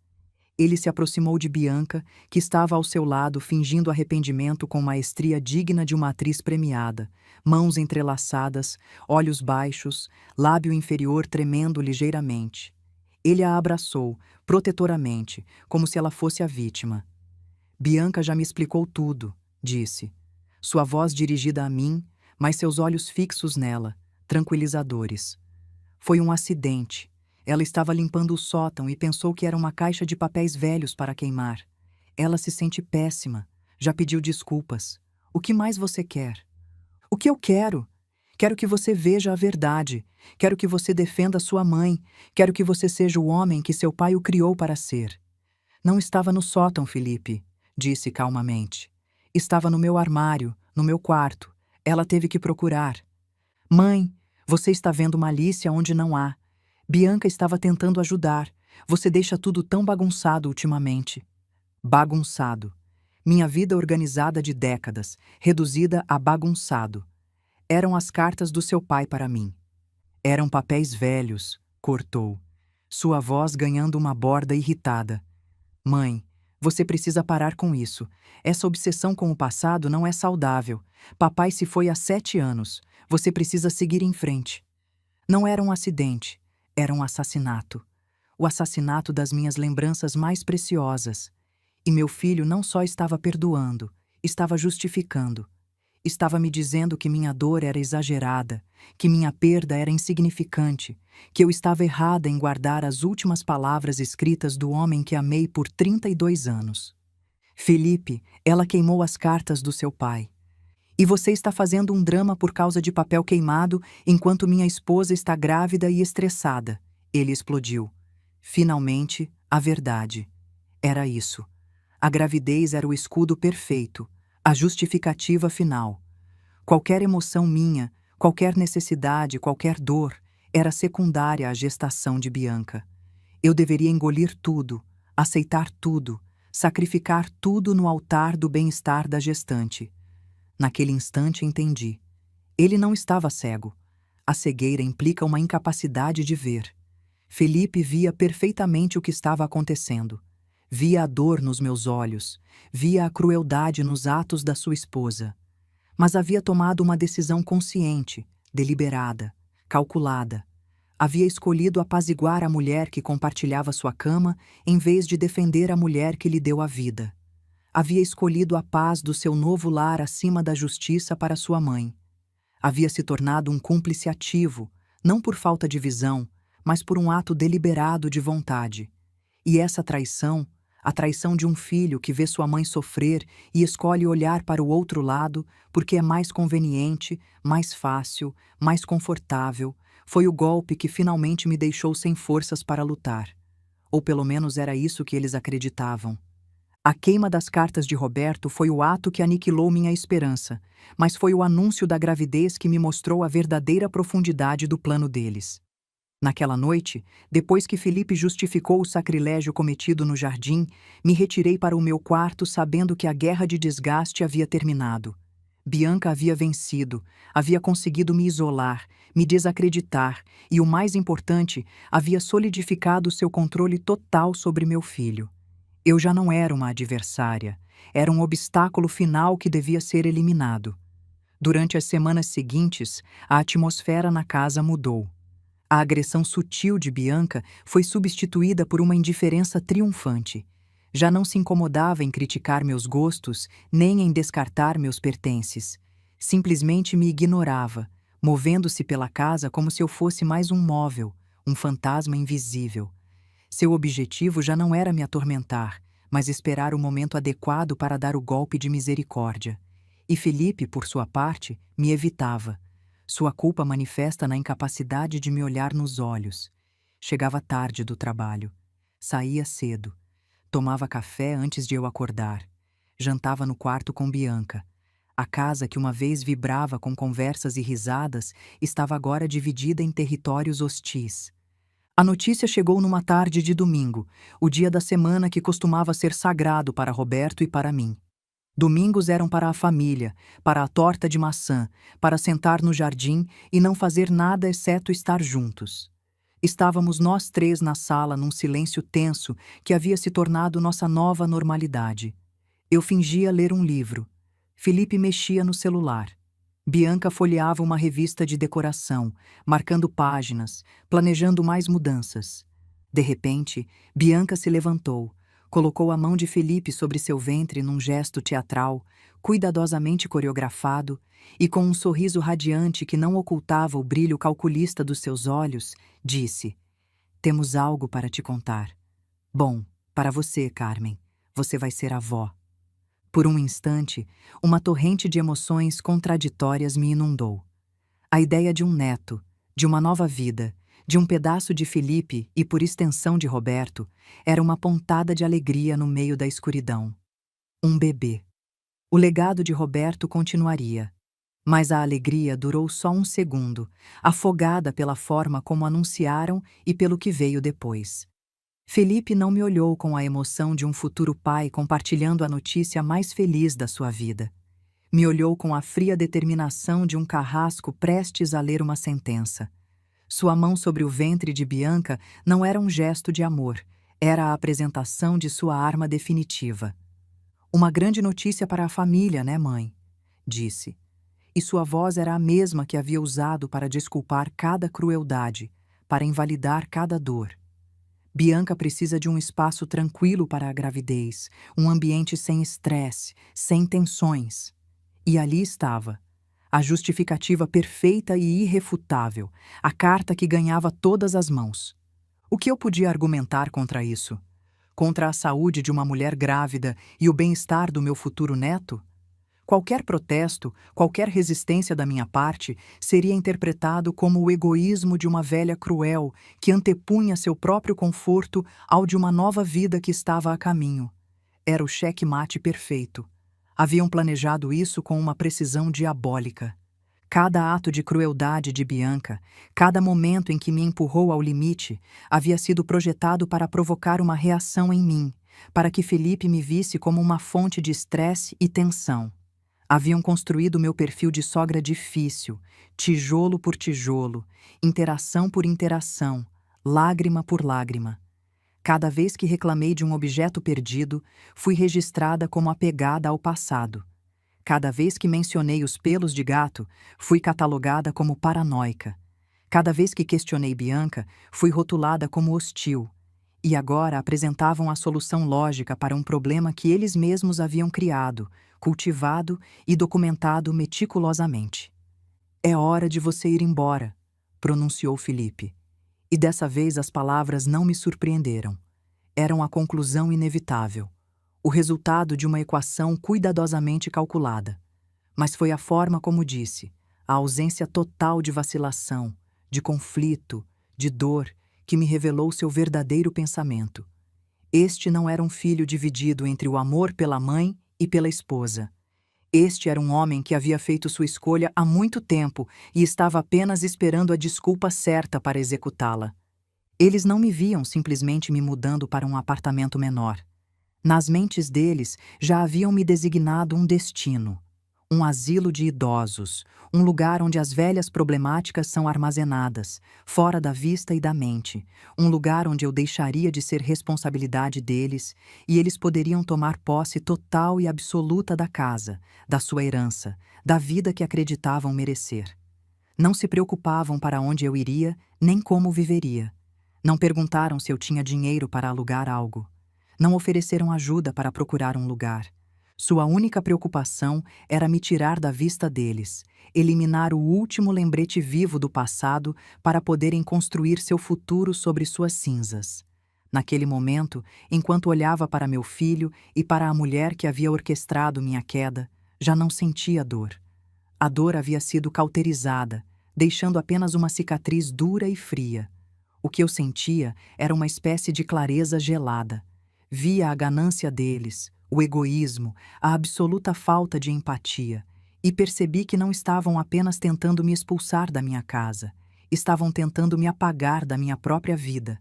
Ele se aproximou de Bianca, que estava ao seu lado fingindo arrependimento com maestria digna de uma atriz premiada, mãos entrelaçadas, olhos baixos, lábio inferior tremendo ligeiramente. Ele a abraçou, protetoramente, como se ela fosse a vítima. Bianca já me explicou tudo, disse. Sua voz dirigida a mim, mas seus olhos fixos nela, tranquilizadores. Foi um acidente. Ela estava limpando o sótão e pensou que era uma caixa de papéis velhos para queimar. Ela se sente péssima. Já pediu desculpas. O que mais você quer? O que eu quero? Quero que você veja a verdade. Quero que você defenda sua mãe. Quero que você seja o homem que seu pai o criou para ser. Não estava no sótão, Felipe, disse calmamente. Estava no meu armário, no meu quarto. Ela teve que procurar. Mãe, você está vendo malícia onde não há. Bianca estava tentando ajudar. Você deixa tudo tão bagunçado ultimamente. Bagunçado. Minha vida organizada de décadas, reduzida a bagunçado. Eram as cartas do seu pai para mim. Eram papéis velhos, cortou. Sua voz ganhando uma borda irritada. Mãe, você precisa parar com isso. Essa obsessão com o passado não é saudável. Papai se foi há 7 anos. Você precisa seguir em frente. Não era um acidente, era um assassinato. O assassinato das minhas lembranças mais preciosas. E meu filho não só estava perdoando, estava justificando. Estava me dizendo que minha dor era exagerada, que minha perda era insignificante, que eu estava errada em guardar as últimas palavras escritas do homem que amei por 32 anos. Felipe, ela queimou as cartas do seu pai. E você está fazendo um drama por causa de papel queimado enquanto minha esposa está grávida e estressada. Ele explodiu. Finalmente, a verdade. Era isso. A gravidez era o escudo perfeito, a justificativa final. Qualquer emoção minha, qualquer necessidade, qualquer dor, era secundária à gestação de Bianca. Eu deveria engolir tudo, aceitar tudo, sacrificar tudo no altar do bem-estar da gestante. Naquele instante entendi. Ele não estava cego. A cegueira implica uma incapacidade de ver. Felipe via perfeitamente o que estava acontecendo. Via a dor nos meus olhos, via a crueldade nos atos da sua esposa. Mas havia tomado uma decisão consciente, deliberada, calculada. Havia escolhido apaziguar a mulher que compartilhava sua cama em vez de defender a mulher que lhe deu a vida. Havia escolhido a paz do seu novo lar acima da justiça para sua mãe. Havia se tornado um cúmplice ativo, não por falta de visão, mas por um ato deliberado de vontade. E essa traição, a traição de um filho que vê sua mãe sofrer e escolhe olhar para o outro lado porque é mais conveniente, mais fácil, mais confortável, foi o golpe que finalmente me deixou sem forças para lutar. Ou pelo menos era isso que eles acreditavam. A queima das cartas de Roberto foi o ato que aniquilou minha esperança, mas foi o anúncio da gravidez que me mostrou a verdadeira profundidade do plano deles. Naquela noite, depois que Felipe justificou o sacrilégio cometido no jardim, me retirei para o meu quarto sabendo que a guerra de desgaste havia terminado. Bianca havia vencido, havia conseguido me isolar, me desacreditar e, o mais importante, havia solidificado seu controle total sobre meu filho. Eu já não era uma adversária, era um obstáculo final que devia ser eliminado. Durante as semanas seguintes, a atmosfera na casa mudou. A agressão sutil de Bianca foi substituída por uma indiferença triunfante. Já não se incomodava em criticar meus gostos, nem em descartar meus pertences. Simplesmente me ignorava, movendo-se pela casa como se eu fosse mais um móvel, um fantasma invisível. Seu objetivo já não era me atormentar, mas esperar o momento adequado para dar o golpe de misericórdia. E Felipe, por sua parte, me evitava. Sua culpa manifesta na incapacidade de me olhar nos olhos. Chegava tarde do trabalho. Saía cedo. Tomava café antes de eu acordar. Jantava no quarto com Bianca. A casa que uma vez vibrava com conversas e risadas estava agora dividida em territórios hostis. A notícia chegou numa tarde de domingo, o dia da semana que costumava ser sagrado para Roberto e para mim. Domingos eram para a família, para a torta de maçã, para sentar no jardim e não fazer nada exceto estar juntos. Estávamos nós três na sala num silêncio tenso que havia se tornado nossa nova normalidade. Eu fingia ler um livro. Felipe mexia no celular. Bianca folheava uma revista de decoração, marcando páginas, planejando mais mudanças. De repente, Bianca se levantou, colocou a mão de Felipe sobre seu ventre num gesto teatral, cuidadosamente coreografado, e com um sorriso radiante que não ocultava o brilho calculista dos seus olhos, disse: "Temos algo para te contar. Bom, para você, Carmen, você vai ser avó." Por um instante, uma torrente de emoções contraditórias me inundou. A ideia de um neto, de uma nova vida, de um pedaço de Felipe e, por extensão, de Roberto, era uma pontada de alegria no meio da escuridão. Um bebê. O legado de Roberto continuaria. Mas a alegria durou só um segundo, afogada pela forma como anunciaram e pelo que veio depois. Felipe não me olhou com a emoção de um futuro pai compartilhando a notícia mais feliz da sua vida. Me olhou com a fria determinação de um carrasco prestes a ler uma sentença. Sua mão sobre o ventre de Bianca não era um gesto de amor, era a apresentação de sua arma definitiva. Uma grande notícia para a família, né, mãe? Disse. E sua voz era a mesma que havia usado para desculpar cada crueldade, para invalidar cada dor. Bianca precisa de um espaço tranquilo para a gravidez, um ambiente sem estresse, sem tensões. E ali estava, a justificativa perfeita e irrefutável, a carta que ganhava todas as mãos. O que eu podia argumentar contra isso? Contra a saúde de uma mulher grávida e o bem-estar do meu futuro neto? Qualquer protesto, qualquer resistência da minha parte seria interpretado como o egoísmo de uma velha cruel que antepunha seu próprio conforto ao de uma nova vida que estava a caminho. Era o xeque-mate perfeito. Haviam planejado isso com uma precisão diabólica. Cada ato de crueldade de Bianca, cada momento em que me empurrou ao limite, havia sido projetado para provocar uma reação em mim, para que Felipe me visse como uma fonte de estresse e tensão. Haviam construído meu perfil de sogra difícil, tijolo por tijolo, interação por interação, lágrima por lágrima. Cada vez que reclamei de um objeto perdido, fui registrada como apegada ao passado. Cada vez que mencionei os pelos de gato, fui catalogada como paranoica. Cada vez que questionei Bianca, fui rotulada como hostil. E agora apresentavam a solução lógica para um problema que eles mesmos haviam criado, cultivado e documentado meticulosamente. "É hora de você ir embora", pronunciou Felipe. E dessa vez as palavras não me surpreenderam. Eram a conclusão inevitável, o resultado de uma equação cuidadosamente calculada. Mas foi a forma como disse, a ausência total de vacilação, de conflito, de dor, que me revelou seu verdadeiro pensamento. Este não era um filho dividido entre o amor pela mãe e pela esposa. Este era um homem que havia feito sua escolha há muito tempo e estava apenas esperando a desculpa certa para executá-la. Eles não me viam simplesmente me mudando para um apartamento menor. Nas mentes deles já haviam me designado um destino. Um asilo de idosos, um lugar onde as velhas problemáticas são armazenadas, fora da vista e da mente, um lugar onde eu deixaria de ser responsabilidade deles e eles poderiam tomar posse total e absoluta da casa, da sua herança, da vida que acreditavam merecer. Não se preocupavam para onde eu iria, nem como viveria. Não perguntaram se eu tinha dinheiro para alugar algo. Não ofereceram ajuda para procurar um lugar. Sua única preocupação era me tirar da vista deles, eliminar o último lembrete vivo do passado para poderem construir seu futuro sobre suas cinzas. Naquele momento, enquanto olhava para meu filho e para a mulher que havia orquestrado minha queda, já não sentia dor. A dor havia sido cauterizada, deixando apenas uma cicatriz dura e fria. O que eu sentia era uma espécie de clareza gelada. Via a ganância deles, o egoísmo, a absoluta falta de empatia, e percebi que não estavam apenas tentando me expulsar da minha casa, estavam tentando me apagar da minha própria vida.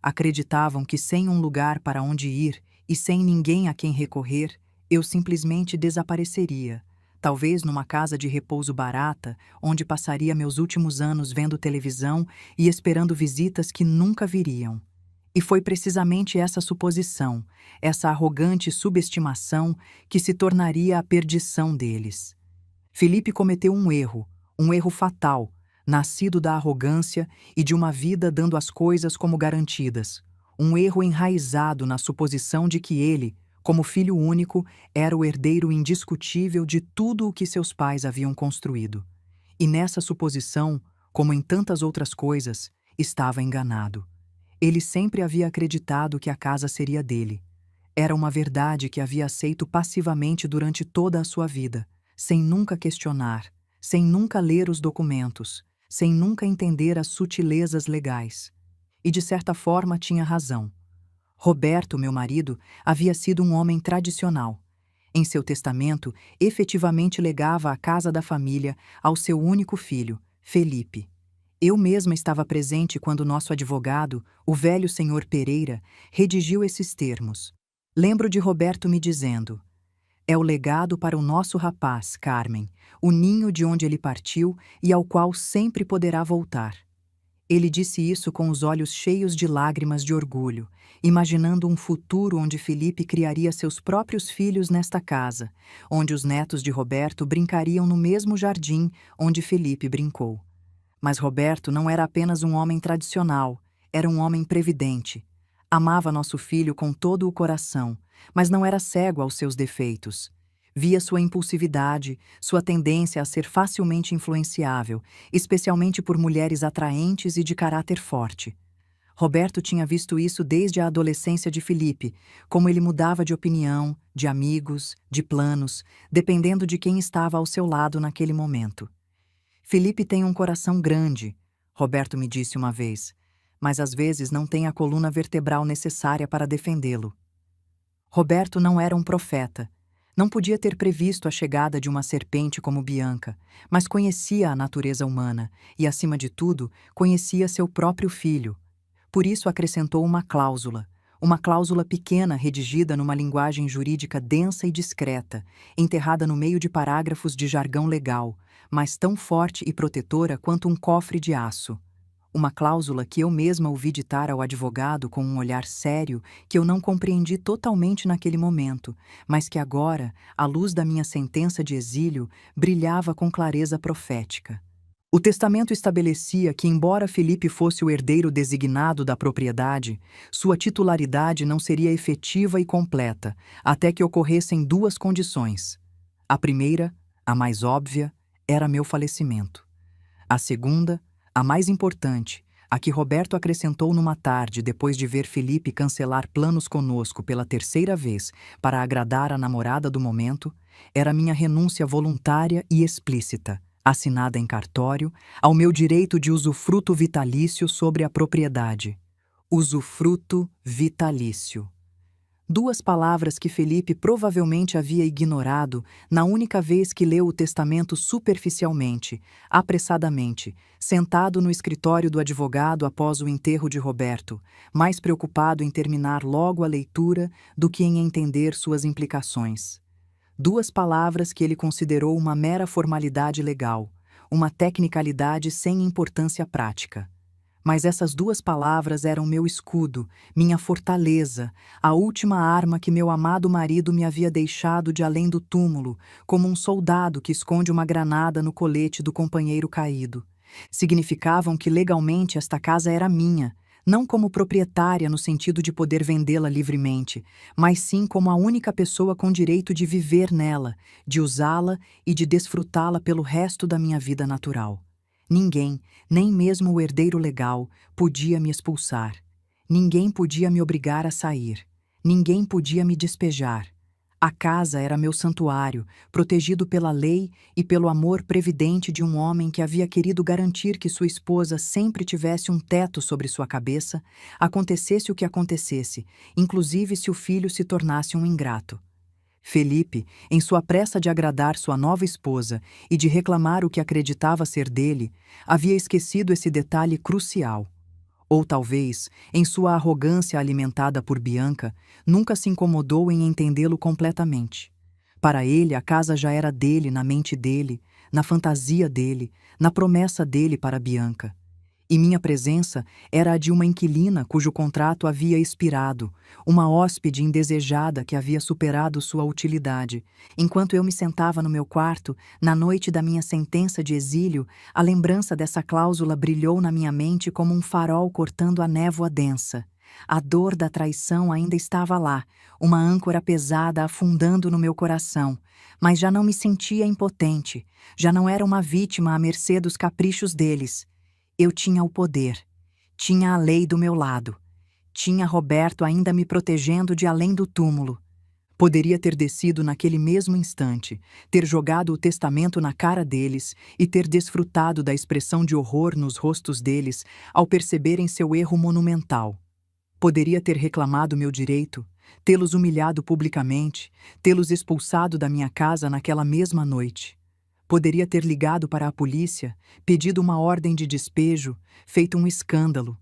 Acreditavam que sem um lugar para onde ir e sem ninguém a quem recorrer, eu simplesmente desapareceria, talvez numa casa de repouso barata, onde passaria meus últimos anos vendo televisão e esperando visitas que nunca viriam. E foi precisamente essa suposição, essa arrogante subestimação, que se tornaria a perdição deles. Felipe cometeu um erro fatal, nascido da arrogância e de uma vida dando as coisas como garantidas. Um erro enraizado na suposição de que ele, como filho único, era o herdeiro indiscutível de tudo o que seus pais haviam construído. E nessa suposição, como em tantas outras coisas, estava enganado. Ele sempre havia acreditado que a casa seria dele. Era uma verdade que havia aceito passivamente durante toda a sua vida, sem nunca questionar, sem nunca ler os documentos, sem nunca entender as sutilezas legais. E de certa forma tinha razão. Roberto, meu marido, havia sido um homem tradicional. Em seu testamento, efetivamente legava a casa da família ao seu único filho, Felipe. Eu mesma estava presente quando nosso advogado, o velho senhor Pereira, redigiu esses termos. Lembro de Roberto me dizendo: é o legado para o nosso rapaz, Carmen, o ninho de onde ele partiu e ao qual sempre poderá voltar. Ele disse isso com os olhos cheios de lágrimas de orgulho, imaginando um futuro onde Felipe criaria seus próprios filhos nesta casa, onde os netos de Roberto brincariam no mesmo jardim onde Felipe brincou. Mas Roberto não era apenas um homem tradicional, era um homem previdente. Amava nosso filho com todo o coração, mas não era cego aos seus defeitos. Via sua impulsividade, sua tendência a ser facilmente influenciável, especialmente por mulheres atraentes e de caráter forte. Roberto tinha visto isso desde a adolescência de Felipe, como ele mudava de opinião, de amigos, de planos, dependendo de quem estava ao seu lado naquele momento. Felipe tem um coração grande, Roberto me disse uma vez, mas às vezes não tem a coluna vertebral necessária para defendê-lo. Roberto não era um profeta. Não podia ter previsto a chegada de uma serpente como Bianca, mas conhecia a natureza humana e, acima de tudo, conhecia seu próprio filho. Por isso acrescentou uma cláusula pequena redigida numa linguagem jurídica densa e discreta, enterrada no meio de parágrafos de jargão legal, mas tão forte e protetora quanto um cofre de aço. Uma cláusula que eu mesma ouvi ditar ao advogado com um olhar sério que eu não compreendi totalmente naquele momento, mas que agora, à luz da minha sentença de exílio, brilhava com clareza profética. O testamento estabelecia que, embora Felipe fosse o herdeiro designado da propriedade, sua titularidade não seria efetiva e completa, até que ocorressem duas condições. A primeira, a mais óbvia, era meu falecimento. A segunda, a mais importante, a que Roberto acrescentou numa tarde depois de ver Felipe cancelar planos conosco pela terceira vez para agradar a namorada do momento, era minha renúncia voluntária e explícita, assinada em cartório, ao meu direito de usufruto vitalício sobre a propriedade. Usufruto vitalício. Duas palavras que Felipe provavelmente havia ignorado na única vez que leu o testamento superficialmente, apressadamente, sentado no escritório do advogado após o enterro de Roberto, mais preocupado em terminar logo a leitura do que em entender suas implicações. Duas palavras que ele considerou uma mera formalidade legal, uma tecnicalidade sem importância prática. Mas essas duas palavras eram meu escudo, minha fortaleza, a última arma que meu amado marido me havia deixado de além do túmulo, como um soldado que esconde uma granada no colete do companheiro caído. Significavam que legalmente esta casa era minha, não como proprietária no sentido de poder vendê-la livremente, mas sim como a única pessoa com direito de viver nela, de usá-la e de desfrutá-la pelo resto da minha vida natural. Ninguém, nem mesmo o herdeiro legal, podia me expulsar. Ninguém podia me obrigar a sair. Ninguém podia me despejar. A casa era meu santuário, protegido pela lei e pelo amor previdente de um homem que havia querido garantir que sua esposa sempre tivesse um teto sobre sua cabeça, acontecesse o que acontecesse, inclusive se o filho se tornasse um ingrato. Felipe, em sua pressa de agradar sua nova esposa e de reclamar o que acreditava ser dele, havia esquecido esse detalhe crucial. Ou talvez, em sua arrogância alimentada por Bianca, nunca se incomodou em entendê-lo completamente. Para ele, a casa já era dele na mente dele, na fantasia dele, na promessa dele para Bianca. E minha presença era a de uma inquilina cujo contrato havia expirado, uma hóspede indesejada que havia superado sua utilidade. Enquanto eu me sentava no meu quarto, na noite da minha sentença de exílio, a lembrança dessa cláusula brilhou na minha mente como um farol cortando a névoa densa. A dor da traição ainda estava lá, uma âncora pesada afundando no meu coração, mas já não me sentia impotente, já não era uma vítima à mercê dos caprichos deles. Eu tinha o poder, tinha a lei do meu lado, tinha Roberto ainda me protegendo de além do túmulo. Poderia ter descido naquele mesmo instante, ter jogado o testamento na cara deles e ter desfrutado da expressão de horror nos rostos deles ao perceberem seu erro monumental. Poderia ter reclamado meu direito, tê-los humilhado publicamente, tê-los expulsado da minha casa naquela mesma noite. Poderia ter ligado para a polícia, pedido uma ordem de despejo, feito um escândalo.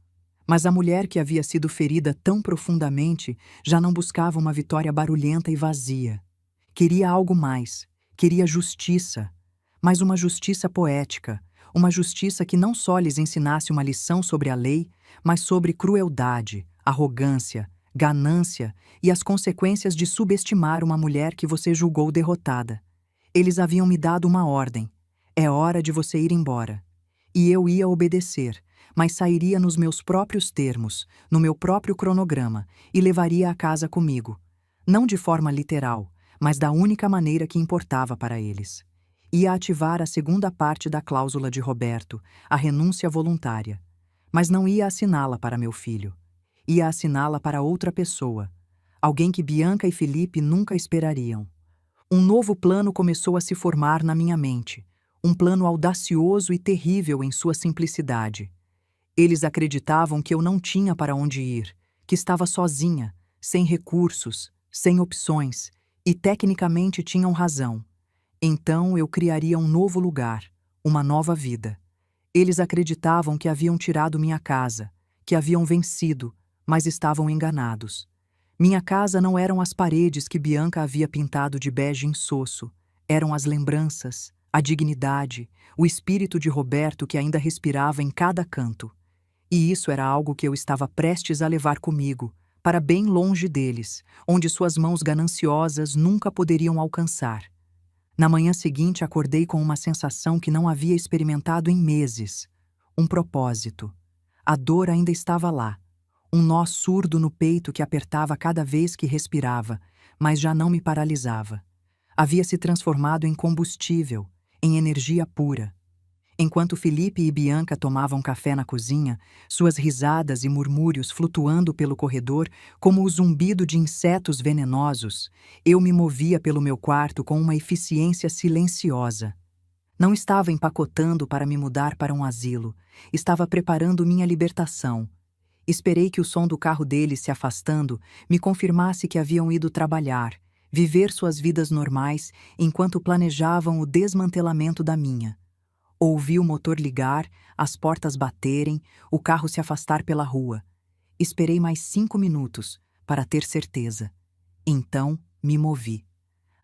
Mas a mulher que havia sido ferida tão profundamente já não buscava uma vitória barulhenta e vazia. Queria algo mais, queria justiça, mas uma justiça poética, uma justiça que não só lhes ensinasse uma lição sobre a lei, mas sobre crueldade, arrogância, ganância e as consequências de subestimar uma mulher que você julgou derrotada. Eles haviam me dado uma ordem: é hora de você ir embora. E eu ia obedecer, mas sairia nos meus próprios termos, no meu próprio cronograma, e levaria a casa comigo. Não de forma literal, mas da única maneira que importava para eles. Ia ativar a segunda parte da cláusula de Roberto, a renúncia voluntária. Mas não ia assiná-la para meu filho. Ia assiná-la para outra pessoa. Alguém que Bianca e Felipe nunca esperariam. Um novo plano começou a se formar na minha mente. Um plano audacioso e terrível em sua simplicidade. Eles acreditavam que eu não tinha para onde ir, que estava sozinha, sem recursos, sem opções, e tecnicamente tinham razão. Então eu criaria um novo lugar, uma nova vida. Eles acreditavam que haviam tirado minha casa, que haviam vencido, mas estavam enganados. Minha casa não eram as paredes que Bianca havia pintado de bege insosso, eram as lembranças, a dignidade, o espírito de Roberto que ainda respirava em cada canto. E isso era algo que eu estava prestes a levar comigo, para bem longe deles, onde suas mãos gananciosas nunca poderiam alcançar. Na manhã seguinte acordei com uma sensação que não havia experimentado em meses. Um propósito. A dor ainda estava lá. Um nó surdo no peito que apertava cada vez que respirava, mas já não me paralisava. Havia se transformado em combustível, em energia pura. Enquanto Felipe e Bianca tomavam café na cozinha, suas risadas e murmúrios flutuando pelo corredor como o zumbido de insetos venenosos, eu me movia pelo meu quarto com uma eficiência silenciosa. Não estava empacotando para me mudar para um asilo, estava preparando minha libertação. Esperei que o som do carro deles se afastando me confirmasse que haviam ido trabalhar, viver suas vidas normais enquanto planejavam o desmantelamento da minha. Ouvi o motor ligar, as portas baterem, o carro se afastar pela rua. Esperei mais 5 minutos, para ter certeza. Então, me movi.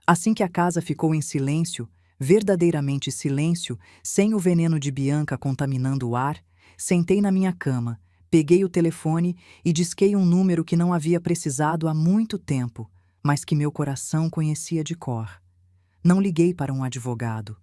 Assim que a casa ficou em silêncio, verdadeiramente silêncio, sem o veneno de Bianca contaminando o ar, sentei na minha cama, peguei o telefone e disquei um número que não havia precisado há muito tempo, mas que meu coração conhecia de cor. Não liguei para um advogado.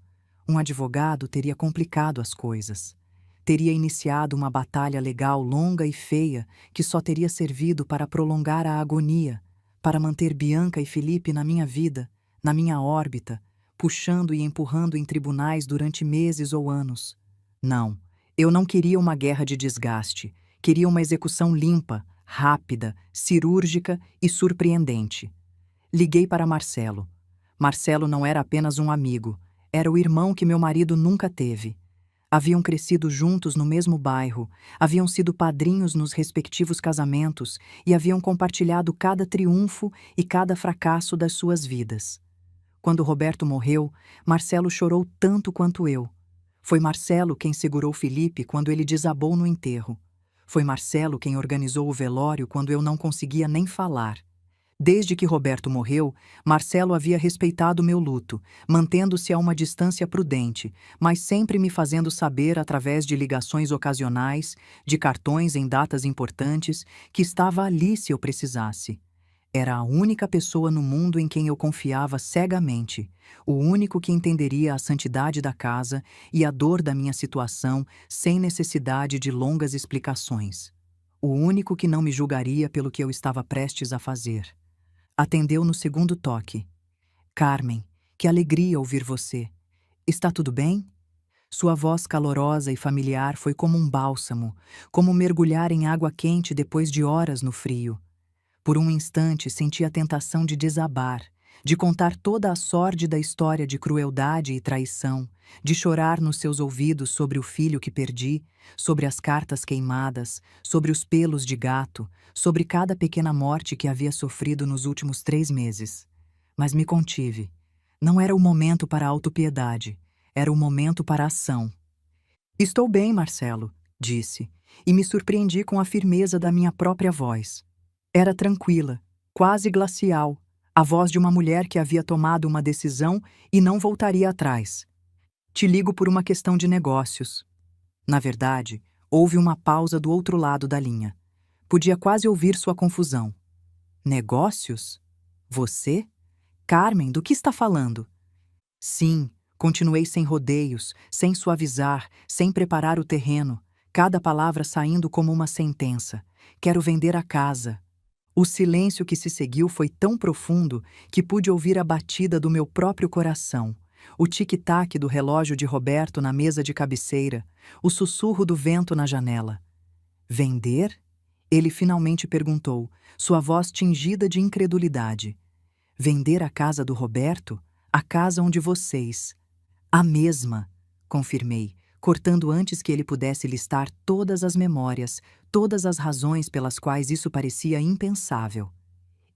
Um advogado teria complicado as coisas. Teria iniciado uma batalha legal longa e feia que só teria servido para prolongar a agonia, para manter Bianca e Felipe na minha vida, na minha órbita, puxando e empurrando em tribunais durante meses ou anos. Não, eu não queria uma guerra de desgaste. Queria uma execução limpa, rápida, cirúrgica e surpreendente. Liguei para Marcelo. Marcelo não era apenas um amigo. Era o irmão que meu marido nunca teve. Haviam crescido juntos no mesmo bairro, haviam sido padrinhos nos respectivos casamentos e haviam compartilhado cada triunfo e cada fracasso das suas vidas. Quando Roberto morreu, Marcelo chorou tanto quanto eu. Foi Marcelo quem segurou Felipe quando ele desabou no enterro. Foi Marcelo quem organizou o velório quando eu não conseguia nem falar. Desde que Roberto morreu, Marcelo havia respeitado meu luto, mantendo-se a uma distância prudente, mas sempre me fazendo saber através de ligações ocasionais, de cartões em datas importantes, que estava ali se eu precisasse. Era a única pessoa no mundo em quem eu confiava cegamente, o único que entenderia a santidade da casa e a dor da minha situação sem necessidade de longas explicações. O único que não me julgaria pelo que eu estava prestes a fazer. Atendeu no segundo toque. Carmen, que alegria ouvir você. Está tudo bem? Sua voz calorosa e familiar foi como um bálsamo, como mergulhar em água quente depois de horas no frio. Por um instante senti a tentação de desabar, de contar toda a sórdida história de crueldade e traição, de chorar nos seus ouvidos sobre o filho que perdi, sobre as cartas queimadas, sobre os pelos de gato, sobre cada pequena morte que havia sofrido nos últimos 3 meses. Mas me contive. Não era o momento para a autopiedade. Era o momento para a ação. Estou bem, Marcelo, disse, e me surpreendi com a firmeza da minha própria voz. Era tranquila, quase glacial, a voz de uma mulher que havia tomado uma decisão e não voltaria atrás. Te ligo por uma questão de negócios. Na verdade, houve uma pausa do outro lado da linha. Podia quase ouvir sua confusão. Negócios? Você? Carmen, do que está falando? Sim, continuei sem rodeios, sem suavizar, sem preparar o terreno, cada palavra saindo como uma sentença. Quero vender a casa. O silêncio que se seguiu foi tão profundo que pude ouvir a batida do meu próprio coração, o tic-tac do relógio de Roberto na mesa de cabeceira, o sussurro do vento na janela. Vender? Ele finalmente perguntou, sua voz tingida de incredulidade. Vender a casa do Roberto? A casa onde vocês... A mesma, confirmei, cortando antes que ele pudesse listar todas as memórias, todas as razões pelas quais isso parecia impensável.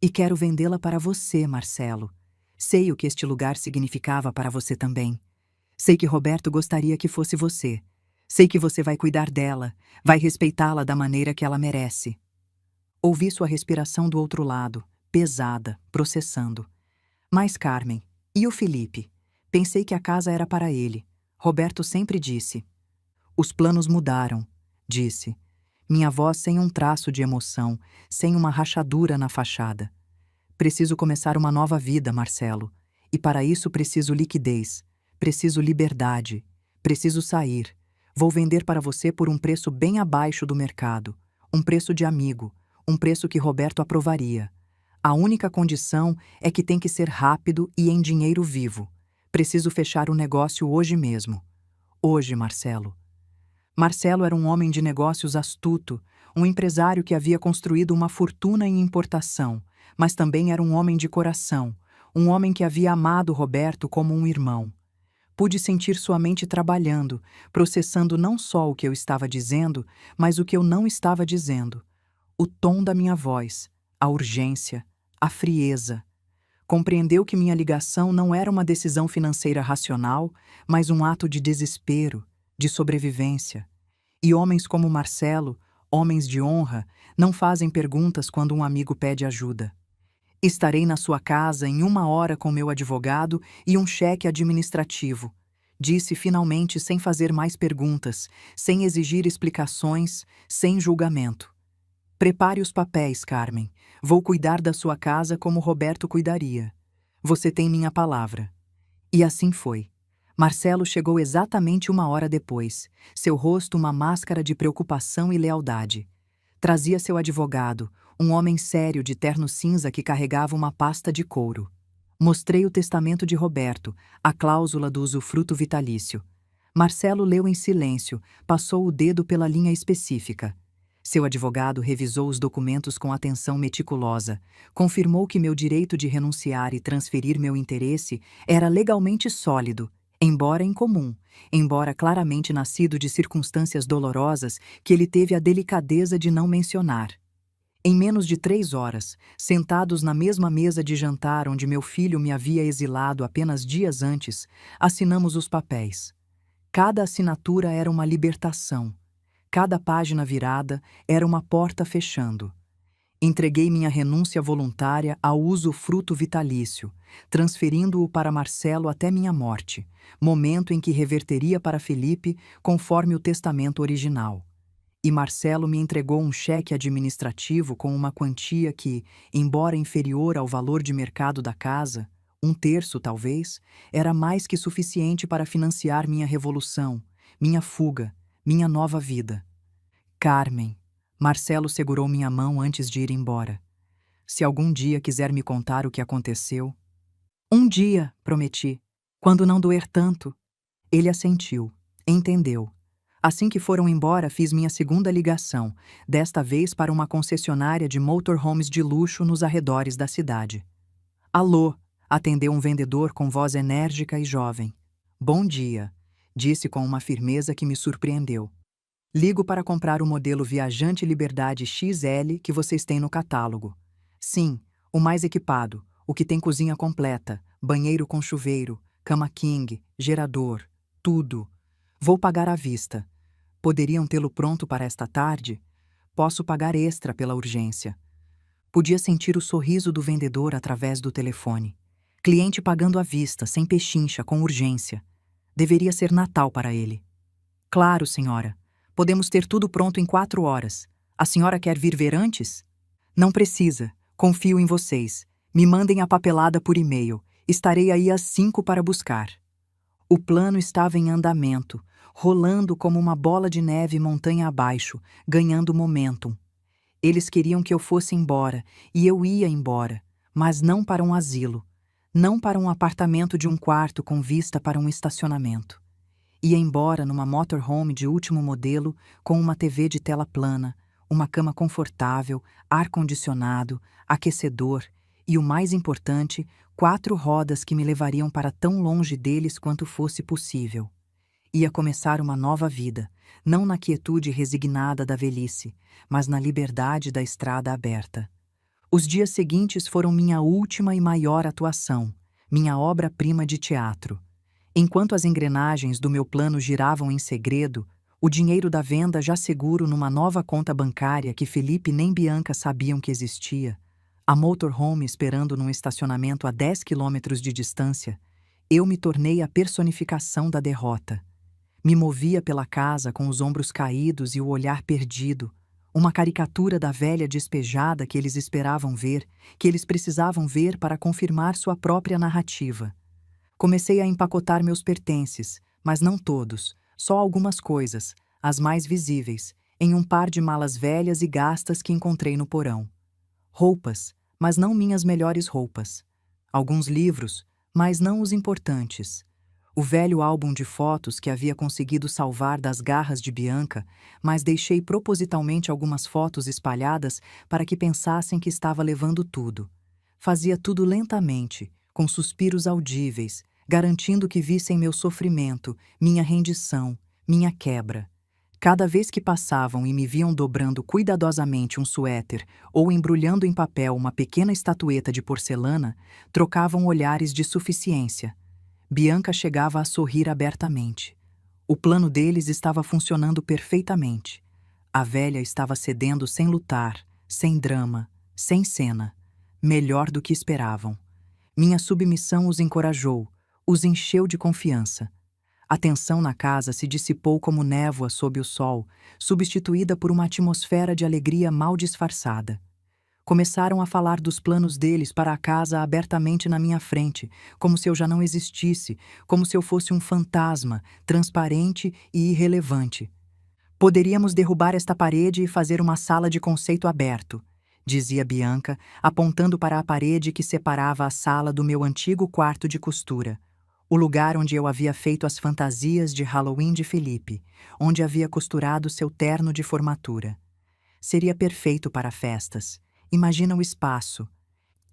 E quero vendê-la para você, Marcelo. Sei o que este lugar significava para você também. Sei que Roberto gostaria que fosse você. Sei que você vai cuidar dela, vai respeitá-la da maneira que ela merece. Ouvi sua respiração do outro lado, pesada, processando. Mas Carmen, e o Felipe? Pensei que a casa era para ele. Roberto sempre disse. Os planos mudaram, disse. Minha voz sem um traço de emoção, sem uma rachadura na fachada. Preciso começar uma nova vida, Marcelo. E para isso preciso liquidez. Preciso liberdade. Preciso sair. Vou vender para você por um preço bem abaixo do mercado. Um preço de amigo. Um preço que Roberto aprovaria. A única condição é que tem que ser rápido e em dinheiro vivo. Preciso fechar o negócio hoje mesmo. Hoje, Marcelo. Marcelo era um homem de negócios astuto, um empresário que havia construído uma fortuna em importação, mas também era um homem de coração, um homem que havia amado Roberto como um irmão. Pude sentir sua mente trabalhando, processando não só o que eu estava dizendo, mas o que eu não estava dizendo. O tom da minha voz, a urgência, a frieza. Compreendeu que minha ligação não era uma decisão financeira racional, mas um ato de desespero, de sobrevivência. E homens como Marcelo, homens de honra, não fazem perguntas quando um amigo pede ajuda. Estarei na sua casa em 1 hora com meu advogado e um cheque administrativo, disse finalmente sem fazer mais perguntas, sem exigir explicações, sem julgamento. Prepare os papéis, Carmen. Vou cuidar da sua casa como Roberto cuidaria. Você tem minha palavra. E assim foi. Marcelo chegou exatamente 1 hora depois, seu rosto uma máscara de preocupação e lealdade. Trazia seu advogado, um homem sério de terno cinza que carregava uma pasta de couro. Mostrei o testamento de Roberto, a cláusula do usufruto vitalício. Marcelo leu em silêncio, passou o dedo pela linha específica. Seu advogado revisou os documentos com atenção meticulosa, confirmou que meu direito de renunciar e transferir meu interesse era legalmente sólido, embora incomum, embora claramente nascido de circunstâncias dolorosas que ele teve a delicadeza de não mencionar. Em menos de 3 horas, sentados na mesma mesa de jantar onde meu filho me havia exilado apenas dias antes, assinamos os papéis. Cada assinatura era uma libertação. Cada página virada era uma porta fechando. Entreguei minha renúncia voluntária ao usufruto vitalício, transferindo-o para Marcelo até minha morte, momento em que reverteria para Felipe conforme o testamento original. E Marcelo me entregou um cheque administrativo com uma quantia que, embora inferior ao valor de mercado da casa, 1/3 talvez, era mais que suficiente para financiar minha revolução, minha fuga, minha nova vida. Carmen, Marcelo segurou minha mão antes de ir embora. Se algum dia quiser me contar o que aconteceu... Um dia, prometi, quando não doer tanto. Ele assentiu, entendeu. Assim que foram embora, fiz minha segunda ligação, desta vez para uma concessionária de motorhomes de luxo nos arredores da cidade. Alô, atendeu um vendedor com voz enérgica e jovem. Bom dia, disse com uma firmeza que me surpreendeu. Ligo para comprar o modelo Viajante Liberdade XL que vocês têm no catálogo. Sim, o mais equipado, o que tem cozinha completa, banheiro com chuveiro, cama king, gerador, Tudo. Vou pagar à vista. Poderiam tê-lo pronto para esta tarde? Posso pagar extra pela urgência. Podia sentir o sorriso do vendedor através do telefone. Cliente pagando à vista, sem pechincha, com urgência. Deveria ser Natal para ele. Claro, senhora. Podemos ter tudo pronto em 4 horas. A senhora quer vir ver antes? Não precisa. Confio em vocês. Me mandem a papelada por e-mail. Estarei aí às 5 para buscar. O plano estava em andamento, rolando como uma bola de neve montanha abaixo, ganhando momentum. Eles queriam que eu fosse embora, e eu ia embora, mas não para um asilo, não para um apartamento de um quarto com vista para um estacionamento. Ia embora numa motorhome de último modelo, com uma TV de tela plana, uma cama confortável, ar-condicionado, aquecedor e, o mais importante, 4 rodas que me levariam para tão longe deles quanto fosse possível. Ia começar uma nova vida, não na quietude resignada da velhice, mas na liberdade da estrada aberta. Os dias seguintes foram minha última e maior atuação, minha obra-prima de teatro. Enquanto as engrenagens do meu plano giravam em segredo, o dinheiro da venda já seguro numa nova conta bancária que Felipe nem Bianca sabiam que existia, a motorhome esperando num estacionamento a 10 quilômetros de distância, eu me tornei a personificação da derrota. Me movia pela casa com os ombros caídos e o olhar perdido, uma caricatura da velha despejada que eles esperavam ver, que eles precisavam ver para confirmar sua própria narrativa. Comecei a empacotar meus pertences, mas não todos, só algumas coisas, as mais visíveis, em um par de malas velhas e gastas que encontrei no porão. Roupas, mas não minhas melhores roupas. Alguns livros, mas não os importantes. O velho álbum de fotos que havia conseguido salvar das garras de Bianca, mas deixei propositalmente algumas fotos espalhadas para que pensassem que estava levando tudo. Fazia tudo lentamente, com suspiros audíveis, garantindo que vissem meu sofrimento, minha rendição, minha quebra. Cada vez que passavam e me viam dobrando cuidadosamente um suéter ou embrulhando em papel uma pequena estatueta de porcelana, trocavam olhares de suficiência. Bianca chegava a sorrir abertamente. O plano deles estava funcionando perfeitamente. A velha estava cedendo sem lutar, sem drama, sem cena. Melhor do que esperavam. Minha submissão os encorajou, os encheu de confiança. A tensão na casa se dissipou como névoa sob o sol, substituída por uma atmosfera de alegria mal disfarçada. Começaram a falar dos planos deles para a casa abertamente na minha frente, como se eu já não existisse, como se eu fosse um fantasma, transparente e irrelevante. Poderíamos derrubar esta parede e fazer uma sala de conceito aberto, dizia Bianca, apontando para a parede que separava a sala do meu antigo quarto de costura. O lugar onde eu havia feito as fantasias de Halloween de Felipe, onde havia costurado seu terno de formatura. Seria perfeito para festas. Imagina o espaço.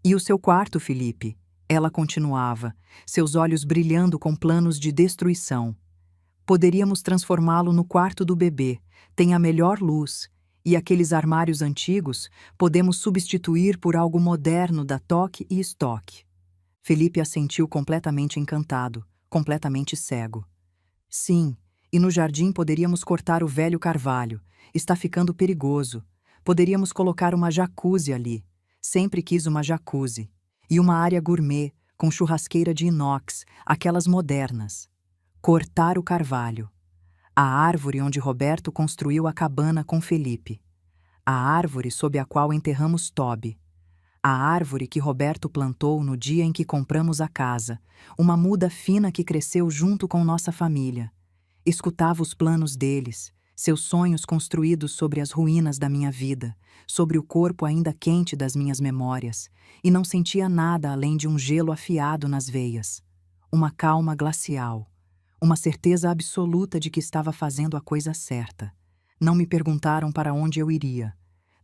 E o seu quarto, Felipe? Ela continuava, seus olhos brilhando com planos de destruição. Poderíamos transformá-lo no quarto do bebê, tem a melhor luz, e aqueles armários antigos podemos substituir por algo moderno da Toque e Stock. Felipe assentiu completamente encantado, completamente cego. Sim, e no jardim poderíamos cortar o velho carvalho. Está ficando perigoso. Poderíamos colocar uma jacuzzi ali. Sempre quis uma jacuzzi. E uma área gourmet, com churrasqueira de inox, aquelas modernas. Cortar o carvalho. A árvore onde Roberto construiu a cabana com Felipe. A árvore sob a qual enterramos Toby. A árvore que Roberto plantou no dia em que compramos a casa, uma muda fina que cresceu junto com nossa família. Escutava os planos deles, seus sonhos construídos sobre as ruínas da minha vida, sobre o corpo ainda quente das minhas memórias, e não sentia nada além de um gelo afiado nas veias. Uma calma glacial, uma certeza absoluta de que estava fazendo a coisa certa. Não me perguntaram para onde eu iria.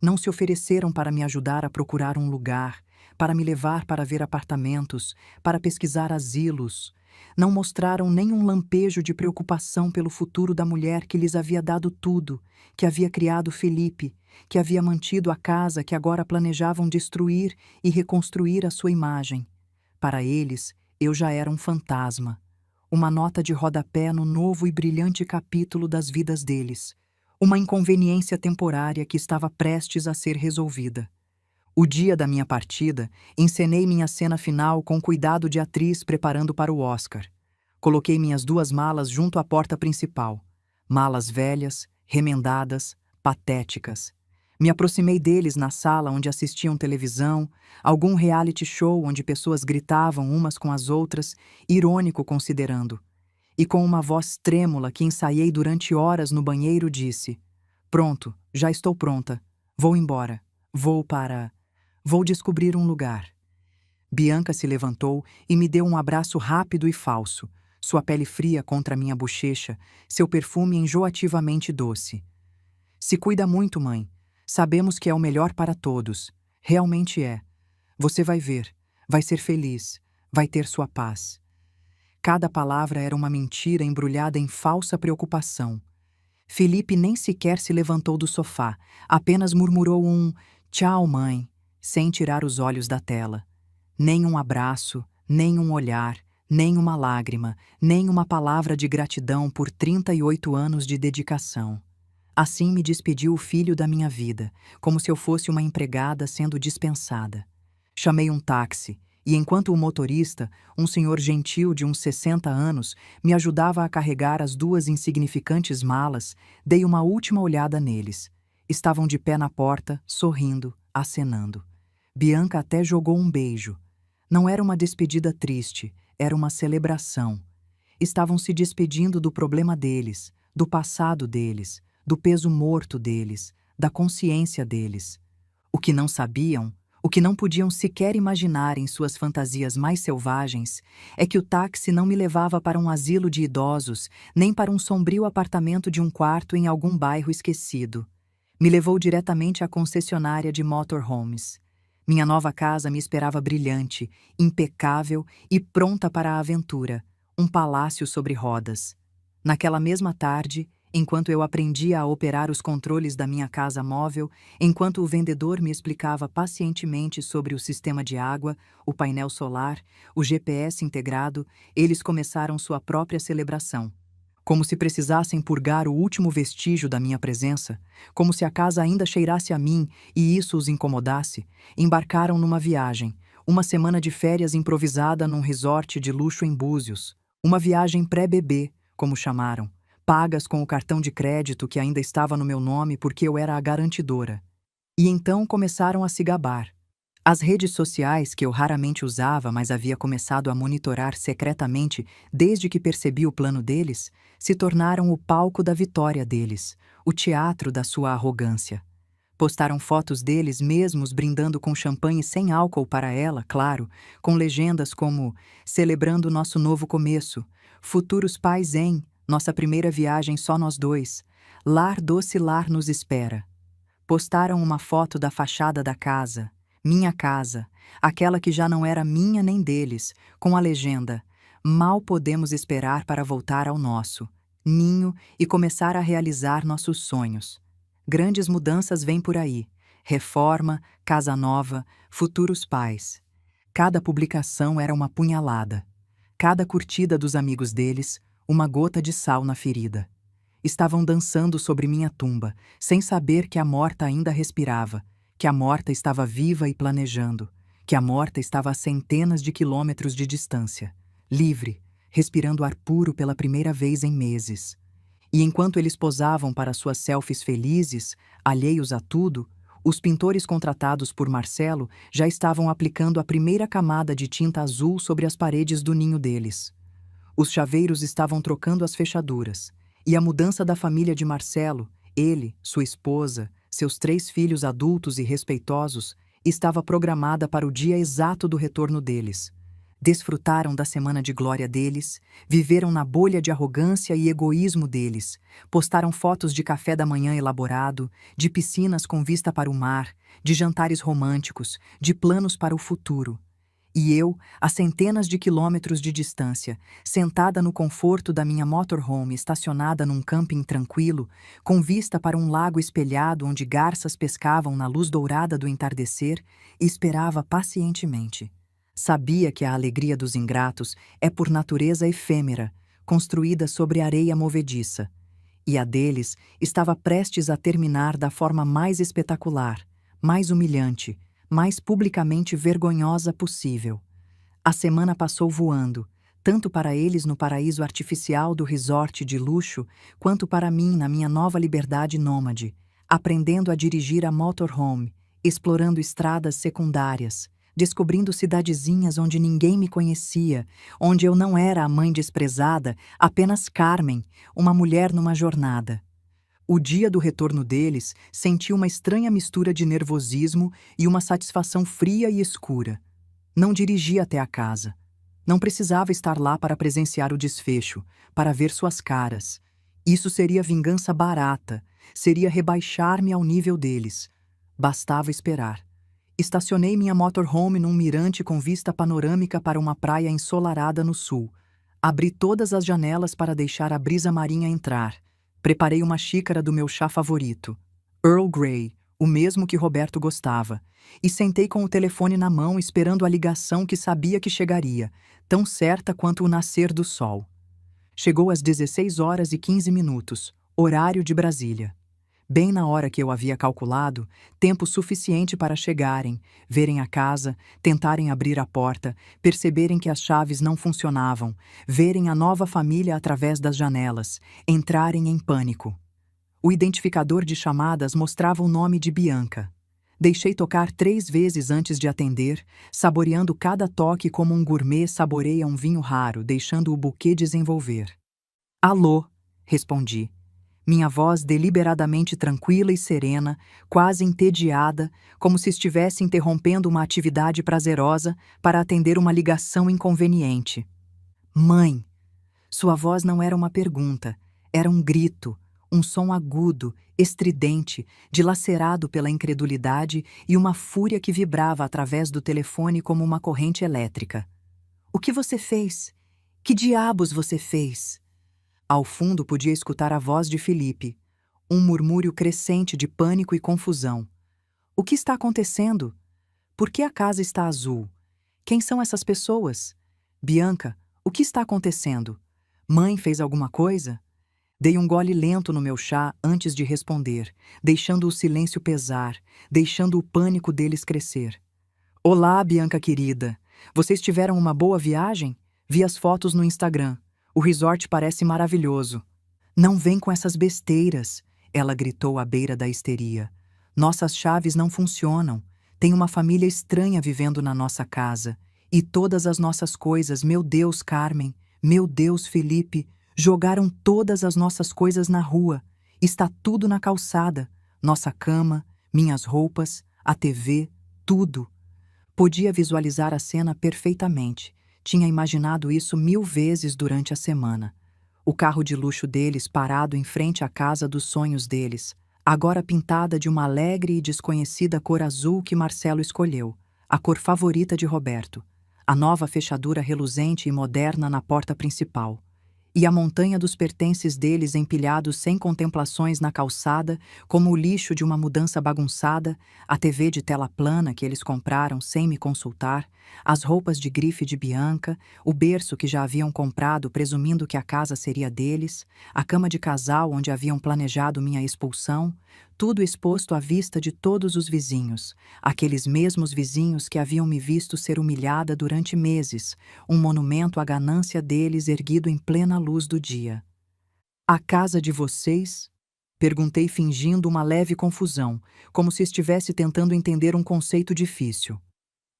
Não se ofereceram para me ajudar a procurar um lugar, para me levar para ver apartamentos, para pesquisar asilos. Não mostraram nem um lampejo de preocupação pelo futuro da mulher que lhes havia dado tudo, que havia criado Felipe, que havia mantido a casa que agora planejavam destruir e reconstruir a sua imagem. Para eles, eu já era um fantasma. uma nota de rodapé no novo e brilhante capítulo das vidas deles, uma inconveniência temporária que estava prestes a ser resolvida. O dia da minha partida, encenei minha cena final com cuidado de atriz preparando para o Oscar. Coloquei minhas 2 malas junto à porta principal. Malas velhas, remendadas, patéticas. Me aproximei deles na sala onde assistiam televisão, algum reality show onde pessoas gritavam umas com as outras, irônico considerando. E com uma voz trêmula que ensaiei durante horas no banheiro disse: "Pronto, já estou pronta. Vou embora. Vou descobrir um lugar." Bianca se levantou e me deu um abraço rápido e falso, sua pele fria contra minha bochecha, seu perfume enjoativamente doce. "Se cuida muito, mãe. Sabemos que é o melhor para todos. Realmente é. Você vai ver. Vai ser feliz. Vai ter sua paz." Cada palavra era uma mentira embrulhada em falsa preocupação. Felipe nem sequer se levantou do sofá, apenas murmurou um "tchau, mãe", sem tirar os olhos da tela. Nem um abraço, nem um olhar, nem uma lágrima, nem uma palavra de gratidão por 38 anos de dedicação. Assim me despediu o filho da minha vida, como se eu fosse uma empregada sendo dispensada. Chamei um táxi, e enquanto o motorista, um senhor gentil de uns 60 anos, me ajudava a carregar as 2 insignificantes malas, dei uma última olhada neles. Estavam de pé na porta, sorrindo, acenando. Bianca até jogou um beijo. Não era uma despedida triste, era uma celebração. Estavam se despedindo do problema deles, do passado deles, do peso morto deles, da consciência deles. O que não sabiam, o que não podiam sequer imaginar em suas fantasias mais selvagens, é que o táxi não me levava para um asilo de idosos, nem para um sombrio apartamento de um quarto em algum bairro esquecido. Me levou diretamente à concessionária de motorhomes. Minha nova casa me esperava brilhante, impecável e pronta para a aventura, um palácio sobre rodas. Naquela mesma tarde, enquanto eu aprendia a operar os controles da minha casa móvel, enquanto o vendedor me explicava pacientemente sobre o sistema de água, o painel solar, o GPS integrado, eles começaram sua própria celebração. Como se precisassem purgar o último vestígio da minha presença, como se a casa ainda cheirasse a mim e isso os incomodasse, embarcaram numa viagem, uma semana de férias improvisada num resort de luxo em Búzios, uma viagem pré-bebê, como chamaram, pagas com o cartão de crédito que ainda estava no meu nome porque eu era a garantidora. E então começaram a se gabar. As redes sociais, que eu raramente usava, mas havia começado a monitorar secretamente desde que percebi o plano deles, se tornaram o palco da vitória deles, o teatro da sua arrogância. Postaram fotos deles mesmos brindando com champanhe sem álcool para ela, claro, com legendas como "Celebrando nosso novo começo", "Futuros pais em", "Nossa primeira viagem só nós dois", "Lar doce lar nos espera". Postaram uma foto da fachada da casa, minha casa, aquela que já não era minha nem deles, com a legenda: "Mal podemos esperar para voltar ao nosso ninho e começar a realizar nossos sonhos. Grandes mudanças vêm por aí. Reforma, casa nova, futuros pais." Cada publicação era uma punhalada. Cada curtida dos amigos deles, uma gota de sal na ferida. Estavam dançando sobre minha tumba, sem saber que a morta ainda respirava, que a morta estava viva e planejando, que a morta estava a centenas de quilômetros de distância, livre, respirando ar puro pela primeira vez em meses. E enquanto eles posavam para suas selfies felizes, alheios a tudo, os pintores contratados por Marcelo já estavam aplicando a primeira camada de tinta azul sobre as paredes do ninho deles. Os chaveiros estavam trocando as fechaduras, e a mudança da família de Marcelo, ele, sua esposa, seus 3 filhos adultos e respeitosos, estava programada para o dia exato do retorno deles. Desfrutaram da semana de glória deles, viveram na bolha de arrogância e egoísmo deles, postaram fotos de café da manhã elaborado, de piscinas com vista para o mar, de jantares românticos, de planos para o futuro. E eu, a centenas de quilômetros de distância, sentada no conforto da minha motorhome estacionada num camping tranquilo, com vista para um lago espelhado onde garças pescavam na luz dourada do entardecer, esperava pacientemente. Sabia que a alegria dos ingratos é por natureza efêmera, construída sobre areia movediça, e a deles estava prestes a terminar da forma mais espetacular, mais humilhante, mais publicamente vergonhosa possível. A semana passou voando, tanto para eles no paraíso artificial do resort de luxo, quanto para mim na minha nova liberdade nômade, aprendendo a dirigir a motorhome, explorando estradas secundárias, descobrindo cidadezinhas onde ninguém me conhecia, onde eu não era a mãe desprezada, apenas Carmen, uma mulher numa jornada. O dia do retorno deles senti uma estranha mistura de nervosismo e uma satisfação fria e escura. Não dirigi até a casa. Não precisava estar lá para presenciar o desfecho, para ver suas caras. Isso seria vingança barata, seria rebaixar-me ao nível deles. Bastava esperar. Estacionei minha motorhome num mirante com vista panorâmica para uma praia ensolarada no sul. Abri todas as janelas para deixar a brisa marinha entrar. Preparei uma xícara do meu chá favorito, Earl Grey, o mesmo que Roberto gostava, e sentei com o telefone na mão esperando a ligação que sabia que chegaria, tão certa quanto o nascer do sol. Chegou às 16h15, horário de Brasília. Bem na hora que eu havia calculado, tempo suficiente para chegarem, verem a casa, tentarem abrir a porta, perceberem que as chaves não funcionavam, verem a nova família através das janelas, entrarem em pânico. O identificador de chamadas mostrava o nome de Bianca. Deixei tocar 3 vezes antes de atender, saboreando cada toque como um gourmet saboreia um vinho raro, deixando o buquê desenvolver. Alô, respondi. Minha voz deliberadamente tranquila e serena, quase entediada, como se estivesse interrompendo uma atividade prazerosa para atender uma ligação inconveniente. Mãe! Sua voz não era uma pergunta, era um grito, um som agudo, estridente, dilacerado pela incredulidade e uma fúria que vibrava através do telefone como uma corrente elétrica. O que você fez? Que diabos você fez? Ao fundo podia escutar a voz de Felipe, um murmúrio crescente de pânico e confusão. O que está acontecendo? Por que a casa está azul? Quem são essas pessoas? Bianca, o que está acontecendo? Mãe fez alguma coisa? Dei um gole lento no meu chá antes de responder, deixando o silêncio pesar, deixando o pânico deles crescer. Olá, Bianca querida. Vocês tiveram uma boa viagem? Vi as fotos no Instagram. O resort parece maravilhoso. Não vem com essas besteiras, ela gritou à beira da histeria. Nossas chaves não funcionam. Tem uma família estranha vivendo na nossa casa. E todas as nossas coisas, meu Deus, Carmen, meu Deus, Felipe, jogaram todas as nossas coisas na rua. Está tudo na calçada. Nossa cama, minhas roupas, a TV, tudo. Podia visualizar a cena perfeitamente. Tinha imaginado isso 1000 vezes durante a semana. O carro de luxo deles parado em frente à casa dos sonhos deles, agora pintada de uma alegre e desconhecida cor azul que Marcelo escolheu, a cor favorita de Roberto, a nova fechadura reluzente e moderna na porta principal. E a montanha dos pertences deles empilhados sem contemplações na calçada, como o lixo de uma mudança bagunçada, a TV de tela plana que eles compraram sem me consultar, as roupas de grife de Bianca, o berço que já haviam comprado presumindo que a casa seria deles, a cama de casal onde haviam planejado minha expulsão, tudo exposto à vista de todos os vizinhos, aqueles mesmos vizinhos que haviam me visto ser humilhada durante meses, um monumento à ganância deles erguido em plena luz do dia. A casa de vocês? Perguntei fingindo uma leve confusão, como se estivesse tentando entender um conceito difícil.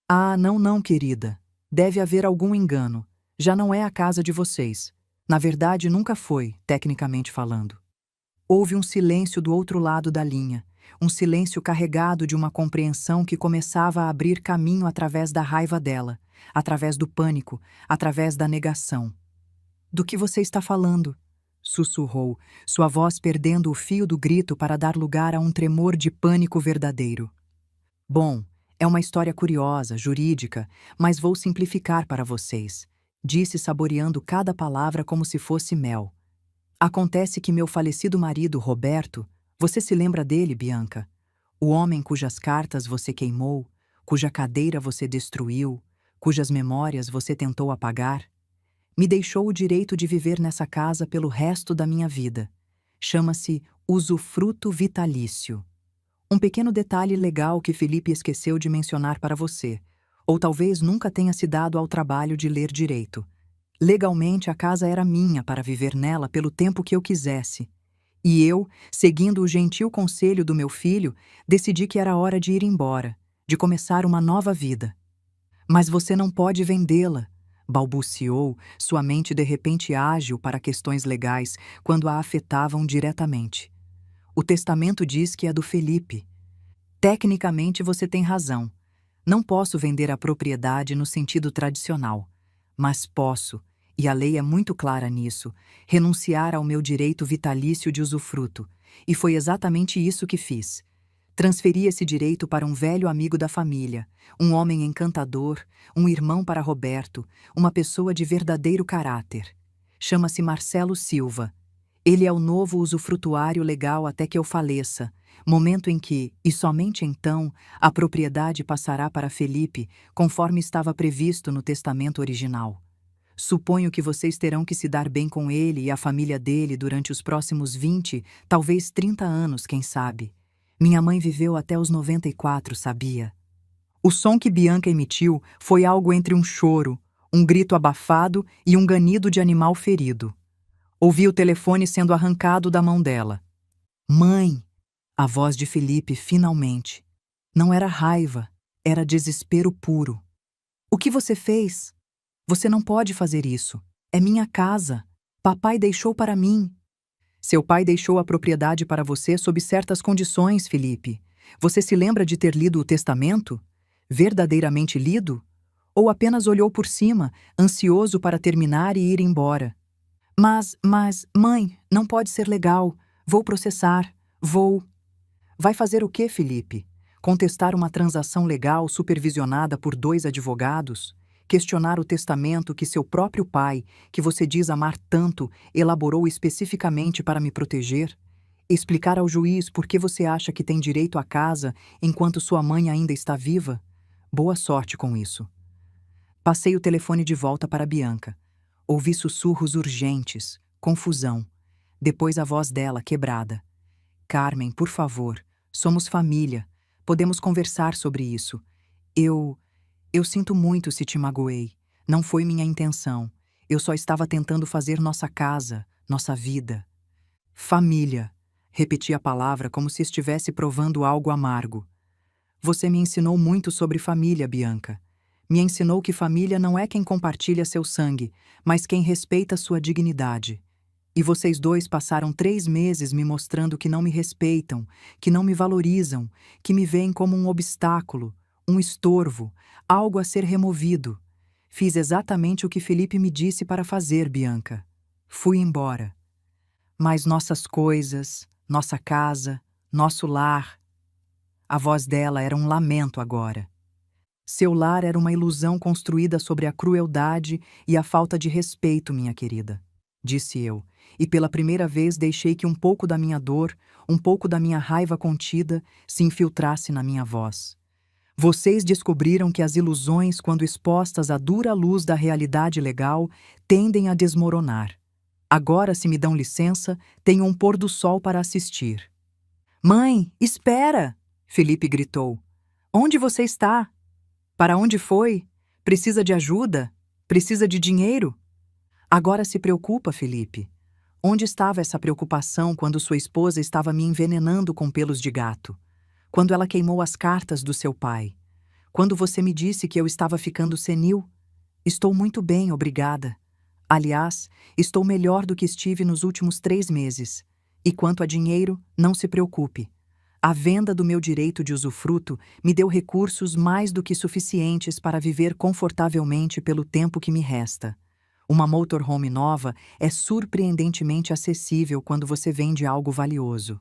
Ah, não, querida. Deve haver algum engano. Já não é a casa de vocês. Na verdade, nunca foi, tecnicamente falando. Houve um silêncio do outro lado da linha, um silêncio carregado de uma compreensão que começava a abrir caminho através da raiva dela, através do pânico, através da negação. Do que você está falando? Sussurrou, sua voz perdendo o fio do grito para dar lugar a um tremor de pânico verdadeiro. Bom, é uma história curiosa, jurídica, mas vou simplificar para vocês, disse saboreando cada palavra como se fosse mel. Acontece que meu falecido marido, Roberto, você se lembra dele, Bianca? O homem cujas cartas você queimou, cuja cadeira você destruiu, cujas memórias você tentou apagar? Me deixou o direito de viver nessa casa pelo resto da minha vida. Chama-se usufruto vitalício. Um pequeno detalhe legal que Felipe esqueceu de mencionar para você, ou talvez nunca tenha se dado ao trabalho de ler direito. Legalmente, a casa era minha para viver nela pelo tempo que eu quisesse. E eu, seguindo o gentil conselho do meu filho, decidi que era hora de ir embora, de começar uma nova vida. Mas você não pode vendê-la, balbuciou, sua mente de repente ágil para questões legais quando a afetavam diretamente. O testamento diz que é do Felipe. Tecnicamente você tem razão. Não posso vender a propriedade no sentido tradicional, mas posso, e a lei é muito clara nisso, renunciar ao meu direito vitalício de usufruto, e foi exatamente isso que fiz. Transferi esse direito para um velho amigo da família, um homem encantador, um irmão para Roberto, uma pessoa de verdadeiro caráter. Chama-se Marcelo Silva. Ele é o novo usufrutuário legal até que eu faleça, momento em que, e somente então, a propriedade passará para Felipe, conforme estava previsto no testamento original. Suponho que vocês terão que se dar bem com ele e a família dele durante os próximos 20, talvez 30 anos, quem sabe. Minha mãe viveu até os 94, sabia? O som que Bianca emitiu foi algo entre um choro, um grito abafado e um ganido de animal ferido. Ouvi o telefone sendo arrancado da mão dela. Mãe! A voz de Felipe, finalmente. Não era raiva, era desespero puro. O que você fez? Você não pode fazer isso. É minha casa. Papai deixou para mim. Seu pai deixou a propriedade para você sob certas condições, Felipe. Você se lembra de ter lido o testamento? Verdadeiramente lido? Ou apenas olhou por cima, ansioso para terminar e ir embora? Mãe, não pode ser legal. Vou processar. Vou. Vai fazer o quê, Felipe? Contestar uma transação legal supervisionada por 2 advogados? Questionar o testamento que seu próprio pai, que você diz amar tanto, elaborou especificamente para me proteger? Explicar ao juiz por que você acha que tem direito à casa enquanto sua mãe ainda está viva? Boa sorte com isso. Passei o telefone de volta para Bianca. Ouvi sussurros urgentes, confusão. Depois a voz dela, quebrada. Carmen, por favor, somos família. Podemos conversar sobre isso. Eu sinto muito se te magoei. Não foi minha intenção. Eu só estava tentando fazer nossa casa, nossa vida. Família. Repeti a palavra como se estivesse provando algo amargo. Você me ensinou muito sobre família, Bianca. Me ensinou que família não é quem compartilha seu sangue, mas quem respeita sua dignidade. E vocês dois passaram 3 meses me mostrando que não me respeitam, que não me valorizam, que me veem como um obstáculo, um estorvo, algo a ser removido. Fiz exatamente o que Felipe me disse para fazer, Bianca. Fui embora. Mas nossas coisas, nossa casa, nosso lar... A voz dela era um lamento agora. Seu lar era uma ilusão construída sobre a crueldade e a falta de respeito, minha querida, disse eu, e pela primeira vez deixei que um pouco da minha dor, um pouco da minha raiva contida, se infiltrasse na minha voz. Vocês descobriram que as ilusões, quando expostas à dura luz da realidade legal, tendem a desmoronar. Agora, se me dão licença, tenho um pôr do sol para assistir. Mãe, espera! Felipe gritou. Onde você está? Para onde foi? Precisa de ajuda? Precisa de dinheiro? Agora se preocupa, Felipe. Onde estava essa preocupação quando sua esposa estava me envenenando com pelos de gato? Quando ela queimou as cartas do seu pai? Quando você me disse que eu estava ficando senil? Estou muito bem, obrigada. Aliás, estou melhor do que estive nos últimos 3 meses. E quanto a dinheiro, não se preocupe. A venda do meu direito de usufruto me deu recursos mais do que suficientes para viver confortavelmente pelo tempo que me resta. Uma motorhome nova é surpreendentemente acessível quando você vende algo valioso.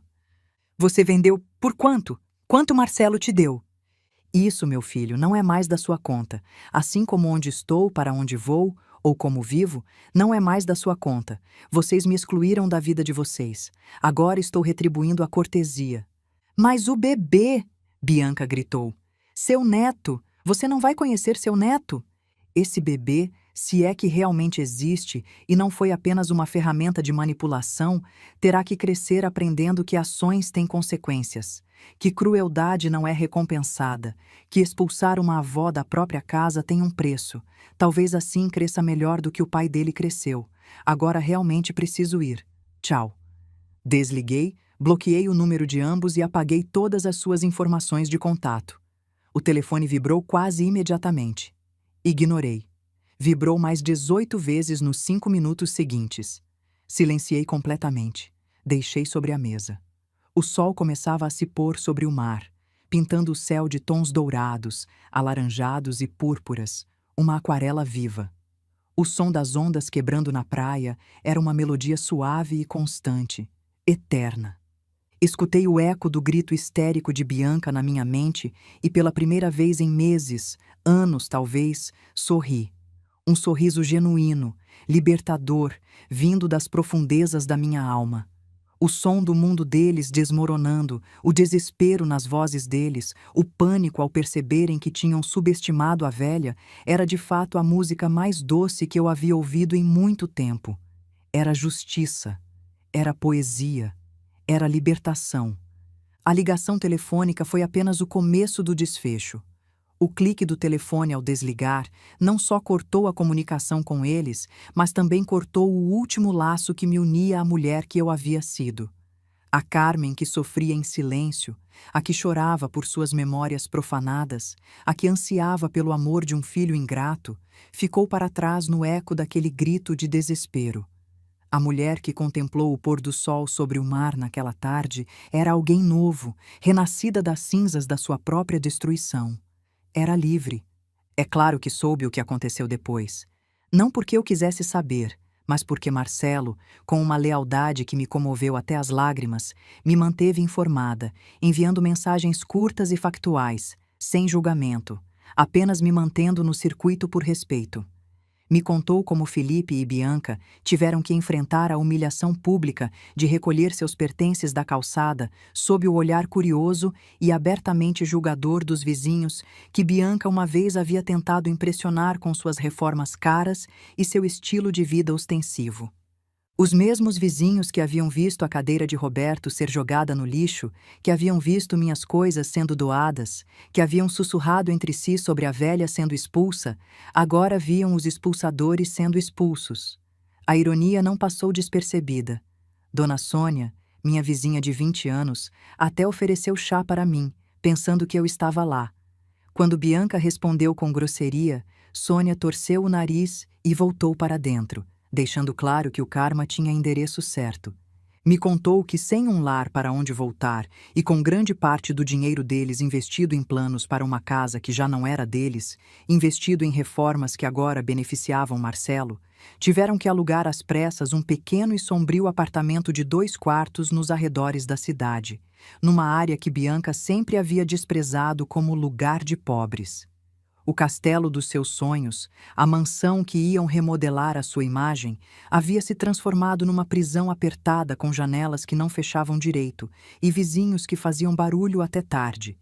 Você vendeu por quanto? Quanto Marcelo te deu? Isso, meu filho, não é mais da sua conta. Assim como onde estou, para onde vou, ou como vivo, não é mais da sua conta. Vocês me excluíram da vida de vocês. Agora estou retribuindo a cortesia. Mas o bebê! Bianca gritou. Seu neto! Você não vai conhecer seu neto? Esse bebê Se é que realmente existe e não foi apenas uma ferramenta de manipulação, terá que crescer aprendendo que ações têm consequências, que crueldade não é recompensada, que expulsar uma avó da própria casa tem um preço. Talvez assim cresça melhor do que o pai dele cresceu. Agora realmente preciso ir. Tchau. Desliguei, bloqueei o número de ambos e apaguei todas as suas informações de contato. O telefone vibrou quase imediatamente. Ignorei. Vibrou mais 18 vezes nos 5 minutos seguintes. Silenciei completamente. Deixei sobre a mesa. O sol começava a se pôr sobre o mar, pintando o céu de tons dourados, alaranjados e púrpuras, uma aquarela viva. O som das ondas quebrando na praia era uma melodia suave e constante, eterna. Escutei o eco do grito histérico de Bianca na minha mente e pela primeira vez em meses, anos talvez, sorri. Um sorriso genuíno, libertador, vindo das profundezas da minha alma. O som do mundo deles desmoronando, o desespero nas vozes deles, o pânico ao perceberem que tinham subestimado a velha, era de fato a música mais doce que eu havia ouvido em muito tempo. Era justiça, era poesia, era libertação. A ligação telefônica foi apenas o começo do desfecho. O clique do telefone ao desligar não só cortou a comunicação com eles, mas também cortou o último laço que me unia à mulher que eu havia sido. A Carmen que sofria em silêncio, a que chorava por suas memórias profanadas, a que ansiava pelo amor de um filho ingrato, ficou para trás no eco daquele grito de desespero. A mulher que contemplou o pôr do sol sobre o mar naquela tarde era alguém novo, renascida das cinzas da sua própria destruição. Era livre. É claro que soube o que aconteceu depois. Não porque eu quisesse saber, mas porque Marcelo, com uma lealdade que me comoveu até as lágrimas, me manteve informada, enviando mensagens curtas e factuais, sem julgamento, apenas me mantendo no circuito por respeito. Me contou como Felipe e Bianca tiveram que enfrentar a humilhação pública de recolher seus pertences da calçada sob o olhar curioso e abertamente julgador dos vizinhos que Bianca uma vez havia tentado impressionar com suas reformas caras e seu estilo de vida ostensivo. Os mesmos vizinhos que haviam visto a cadeira de Roberto ser jogada no lixo, que haviam visto minhas coisas sendo doadas, que haviam sussurrado entre si sobre a velha sendo expulsa, agora viam os expulsadores sendo expulsos. A ironia não passou despercebida. Dona Sônia, minha vizinha de 20 anos, até ofereceu chá para mim, pensando que eu estava lá. Quando Bianca respondeu com grosseria, Sônia torceu o nariz e voltou para dentro, deixando claro que o karma tinha endereço certo. Me contou que sem um lar para onde voltar e com grande parte do dinheiro deles investido em planos para uma casa que já não era deles, investido em reformas que agora beneficiavam Marcelo, tiveram que alugar às pressas um pequeno e sombrio apartamento de 2 quartos nos arredores da cidade, numa área que Bianca sempre havia desprezado como lugar de pobres. O castelo dos seus sonhos, a mansão que iam remodelar à sua imagem, havia se transformado numa prisão apertada com janelas que não fechavam direito e vizinhos que faziam barulho até tarde.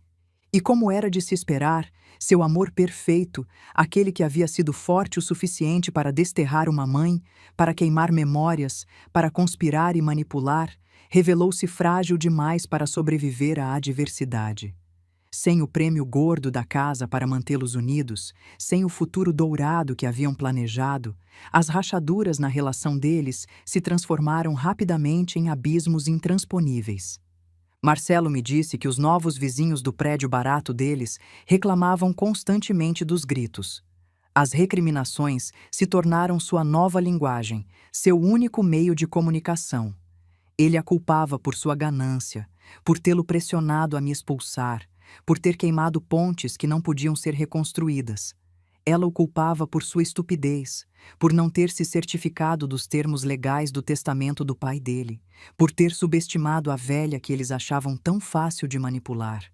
E como era de se esperar, seu amor perfeito, aquele que havia sido forte o suficiente para desterrar uma mãe, para queimar memórias, para conspirar e manipular, revelou-se frágil demais para sobreviver à adversidade. Sem o prêmio gordo da casa para mantê-los unidos, sem o futuro dourado que haviam planejado, as rachaduras na relação deles se transformaram rapidamente em abismos intransponíveis. Marcelo me disse que os novos vizinhos do prédio barato deles reclamavam constantemente dos gritos. As recriminações se tornaram sua nova linguagem, seu único meio de comunicação. Ele a culpava por sua ganância, por tê-lo pressionado a me expulsar, por ter queimado pontes que não podiam ser reconstruídas. Ela o culpava por sua estupidez, por não ter se certificado dos termos legais do testamento do pai dele, por ter subestimado a velha que eles achavam tão fácil de manipular.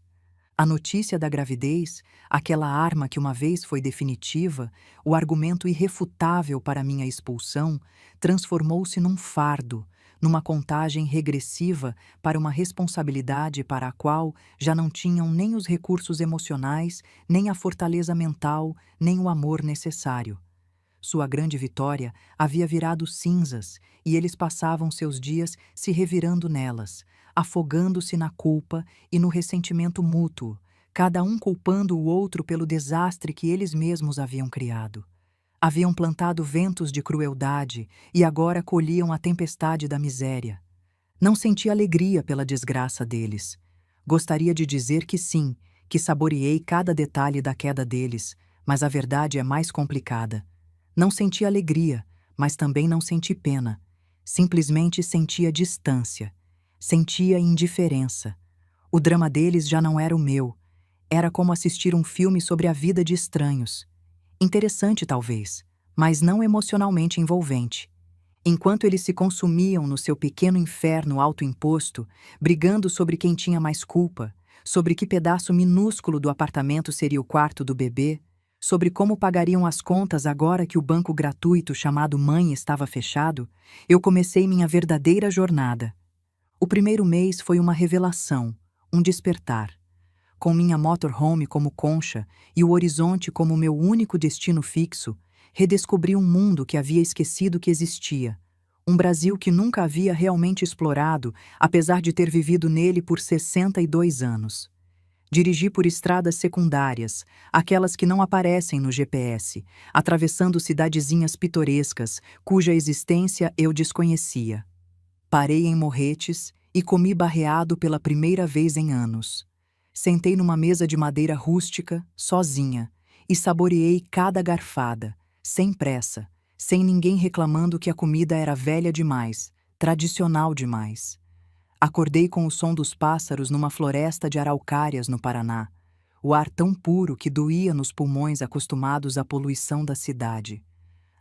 A notícia da gravidez, aquela arma que uma vez foi definitiva, o argumento irrefutável para minha expulsão, transformou-se num fardo, numa contagem regressiva para uma responsabilidade para a qual já não tinham nem os recursos emocionais, nem a fortaleza mental, nem o amor necessário. sua grande vitória, havia virado cinzas, e eles passavam seus dias se revirando nelas, afogando-se na culpa e no ressentimento mútuo, cada um culpando o outro pelo desastre que eles mesmos haviam criado. Haviam plantado ventos de crueldade e agora colhiam a tempestade da miséria. Não senti alegria pela desgraça deles. Gostaria de dizer que sim, que saboreei cada detalhe da queda deles, mas a verdade é mais complicada. Não senti alegria, mas também não senti pena. Simplesmente sentia distância. Sentia indiferença. O drama deles já não era o meu. Era como assistir um filme sobre a vida de estranhos. Interessante, talvez, mas não emocionalmente envolvente. Enquanto eles se consumiam no seu pequeno inferno autoimposto, brigando sobre quem tinha mais culpa, sobre que pedaço minúsculo do apartamento seria o quarto do bebê, sobre como pagariam as contas agora que o banco gratuito chamado mãe estava fechado, eu comecei minha verdadeira jornada. O primeiro mês foi uma revelação, um despertar. Com minha motorhome como concha e o horizonte como meu único destino fixo, redescobri um mundo que havia esquecido que existia. Um Brasil que nunca havia realmente explorado, apesar de ter vivido nele por 62 anos. Dirigi por estradas secundárias, aquelas que não aparecem no GPS, atravessando cidadezinhas pitorescas, cuja existência eu desconhecia. Parei em Morretes e comi barreado pela primeira vez em anos. Sentei numa mesa de madeira rústica, sozinha, e saboreei cada garfada, sem pressa, sem ninguém reclamando que a comida era velha demais, tradicional demais. Acordei com o som dos pássaros numa floresta de araucárias no Paraná, o ar tão puro que doía nos pulmões acostumados à poluição da cidade.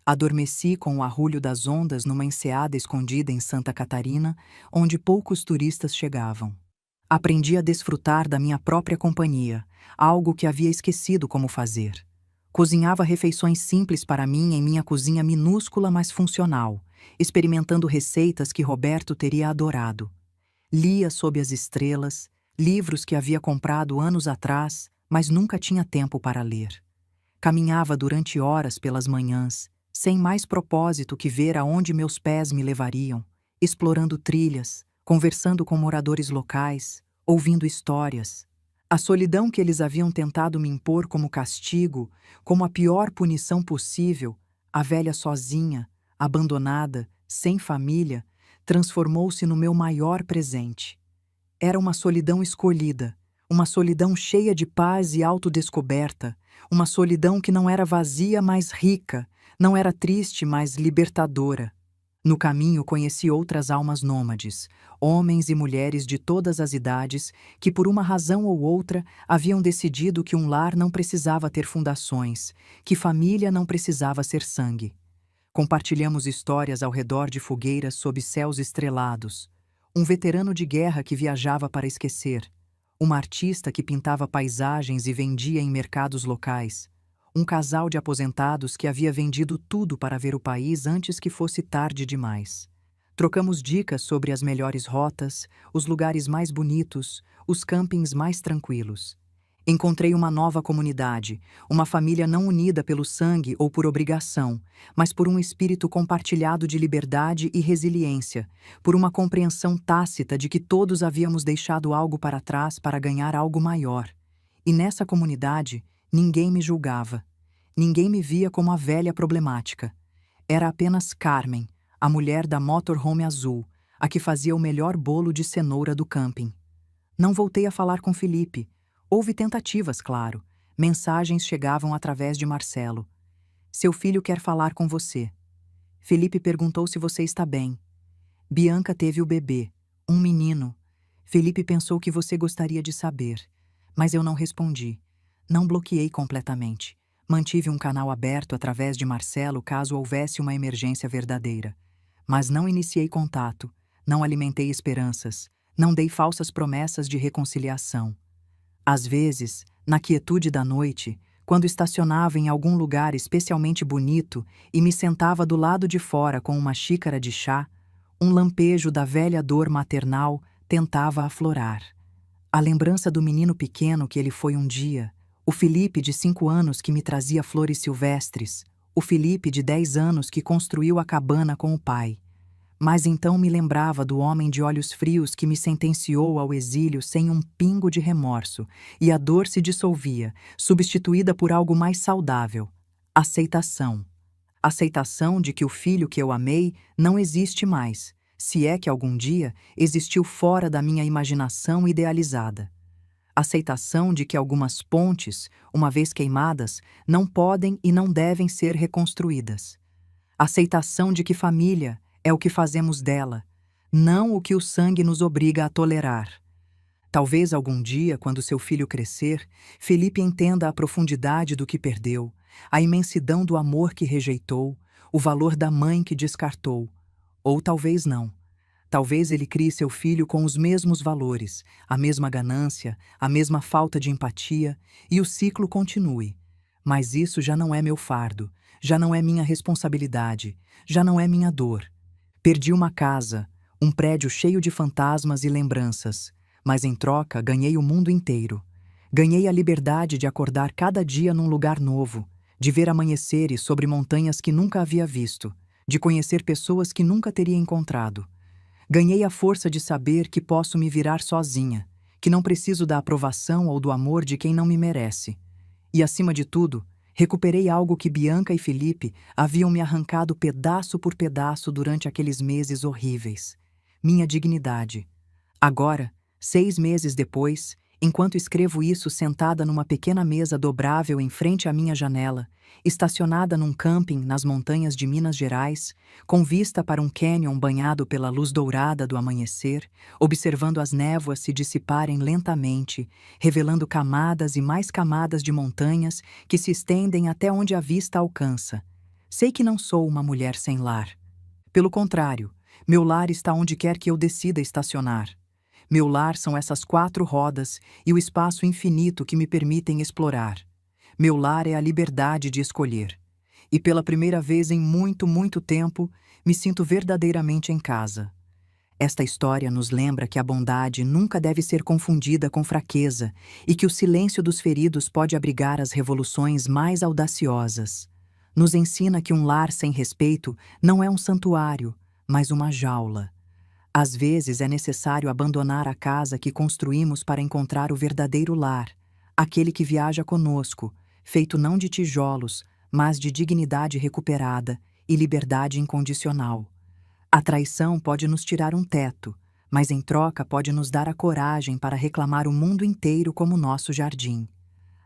Adormeci com o arrulho das ondas numa enseada escondida em Santa Catarina, onde poucos turistas chegavam. Aprendi a desfrutar da minha própria companhia, algo que havia esquecido como fazer. Cozinhava refeições simples para mim em minha cozinha minúscula mas funcional, experimentando receitas que Roberto teria adorado. Lia sob as estrelas, livros que havia comprado anos atrás, mas nunca tinha tempo para ler. Caminhava durante horas pelas manhãs, sem mais propósito que ver aonde meus pés me levariam, explorando trilhas, conversando com moradores locais, ouvindo histórias. A solidão que eles haviam tentado me impor como castigo, como a pior punição possível, a velha sozinha, abandonada, sem família, transformou-se no meu maior presente. Era uma solidão escolhida, uma solidão cheia de paz e autodescoberta, uma solidão que não era vazia, mas rica, não era triste, mas libertadora. No caminho conheci outras almas nômades, homens e mulheres de todas as idades que, por uma razão ou outra, haviam decidido que um lar não precisava ter fundações, que família não precisava ser sangue. Compartilhamos histórias ao redor de fogueiras sob céus estrelados. Um veterano de guerra que viajava para esquecer. Uma artista que pintava paisagens e vendia em mercados locais. Um casal de aposentados que havia vendido tudo para ver o país antes que fosse tarde demais. Trocamos dicas sobre as melhores rotas, os lugares mais bonitos, os campings mais tranquilos. Encontrei uma nova comunidade, uma família não unida pelo sangue ou por obrigação, mas por um espírito compartilhado de liberdade e resiliência, por uma compreensão tácita de que todos havíamos deixado algo para trás para ganhar algo maior. E nessa comunidade, ninguém me julgava. Ninguém me via como a velha problemática. Era apenas Carmen, a mulher da motorhome azul, a que fazia o melhor bolo de cenoura do camping. Não voltei a falar com Felipe. Houve tentativas, claro. Mensagens chegavam através de Marcelo. Seu filho quer falar com você. Felipe perguntou se você está bem. Bianca teve o bebê, um menino. Felipe pensou que você gostaria de saber, mas eu não respondi. Não bloqueei completamente. Mantive um canal aberto através de Marcelo caso houvesse uma emergência verdadeira. Mas não iniciei contato, não alimentei esperanças, não dei falsas promessas de reconciliação. Às vezes, na quietude da noite, quando estacionava em algum lugar especialmente bonito e me sentava do lado de fora com uma xícara de chá, um lampejo da velha dor maternal tentava aflorar. A lembrança do menino pequeno que ele foi um dia, o Felipe de 5 anos que me trazia flores silvestres, O Felipe, de 10 anos, que construiu a cabana com o pai. Mas então me lembrava do homem de olhos frios que me sentenciou ao exílio sem um pingo de remorso, e a dor se dissolvia, substituída por algo mais saudável: aceitação. Aceitação de que o filho que eu amei não existe mais, se é que algum dia existiu fora da minha imaginação idealizada. Aceitação de que algumas pontes, uma vez queimadas, não podem e não devem ser reconstruídas. Aceitação de que família é o que fazemos dela, não o que o sangue nos obriga a tolerar. Talvez algum dia, quando seu filho crescer, Felipe entenda a profundidade do que perdeu, a imensidão do amor que rejeitou, o valor da mãe que descartou. Ou talvez não. Talvez ele crie seu filho com os mesmos valores, a mesma ganância, a mesma falta de empatia, e o ciclo continue. Mas isso já não é meu fardo, já não é minha responsabilidade, já não é minha dor. Perdi uma casa, um prédio cheio de fantasmas e lembranças, mas em troca ganhei o mundo inteiro. Ganhei a liberdade de acordar cada dia num lugar novo, de ver amanheceres sobre montanhas que nunca havia visto, de conhecer pessoas que nunca teria encontrado. Ganhei a força de saber que posso me virar sozinha, que não preciso da aprovação ou do amor de quem não me merece. E, acima de tudo, recuperei algo que Bianca e Felipe haviam me arrancado pedaço por pedaço durante aqueles meses horríveis: minha dignidade. Agora, 6 meses depois, enquanto escrevo isso sentada numa pequena mesa dobrável em frente à minha janela, estacionada num camping nas montanhas de Minas Gerais, com vista para um cânion banhado pela luz dourada do amanhecer, observando as névoas se dissiparem lentamente, revelando camadas e mais camadas de montanhas que se estendem até onde a vista alcança. Sei que não sou uma mulher sem lar. Pelo contrário, meu lar está onde quer que eu decida estacionar. Meu lar são essas 4 rodas e o espaço infinito que me permitem explorar. Meu lar é a liberdade de escolher. E pela primeira vez em muito, muito tempo, me sinto verdadeiramente em casa. Esta história nos lembra que a bondade nunca deve ser confundida com fraqueza e que o silêncio dos feridos pode abrigar as revoluções mais audaciosas. Nos ensina que um lar sem respeito não é um santuário, mas uma jaula. Às vezes é necessário abandonar a casa que construímos para encontrar o verdadeiro lar, aquele que viaja conosco, feito não de tijolos, mas de dignidade recuperada e liberdade incondicional. A traição pode nos tirar um teto, mas em troca pode nos dar a coragem para reclamar o mundo inteiro como nosso jardim.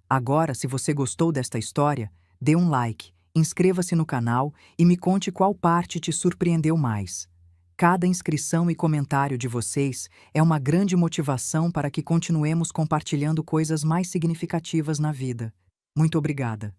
Agora, se você gostou desta história, dê um like, inscreva-se no canal e me conte qual parte te surpreendeu mais. Cada inscrição e comentário de vocês é uma grande motivação para que continuemos compartilhando coisas mais significativas na vida. Muito obrigada.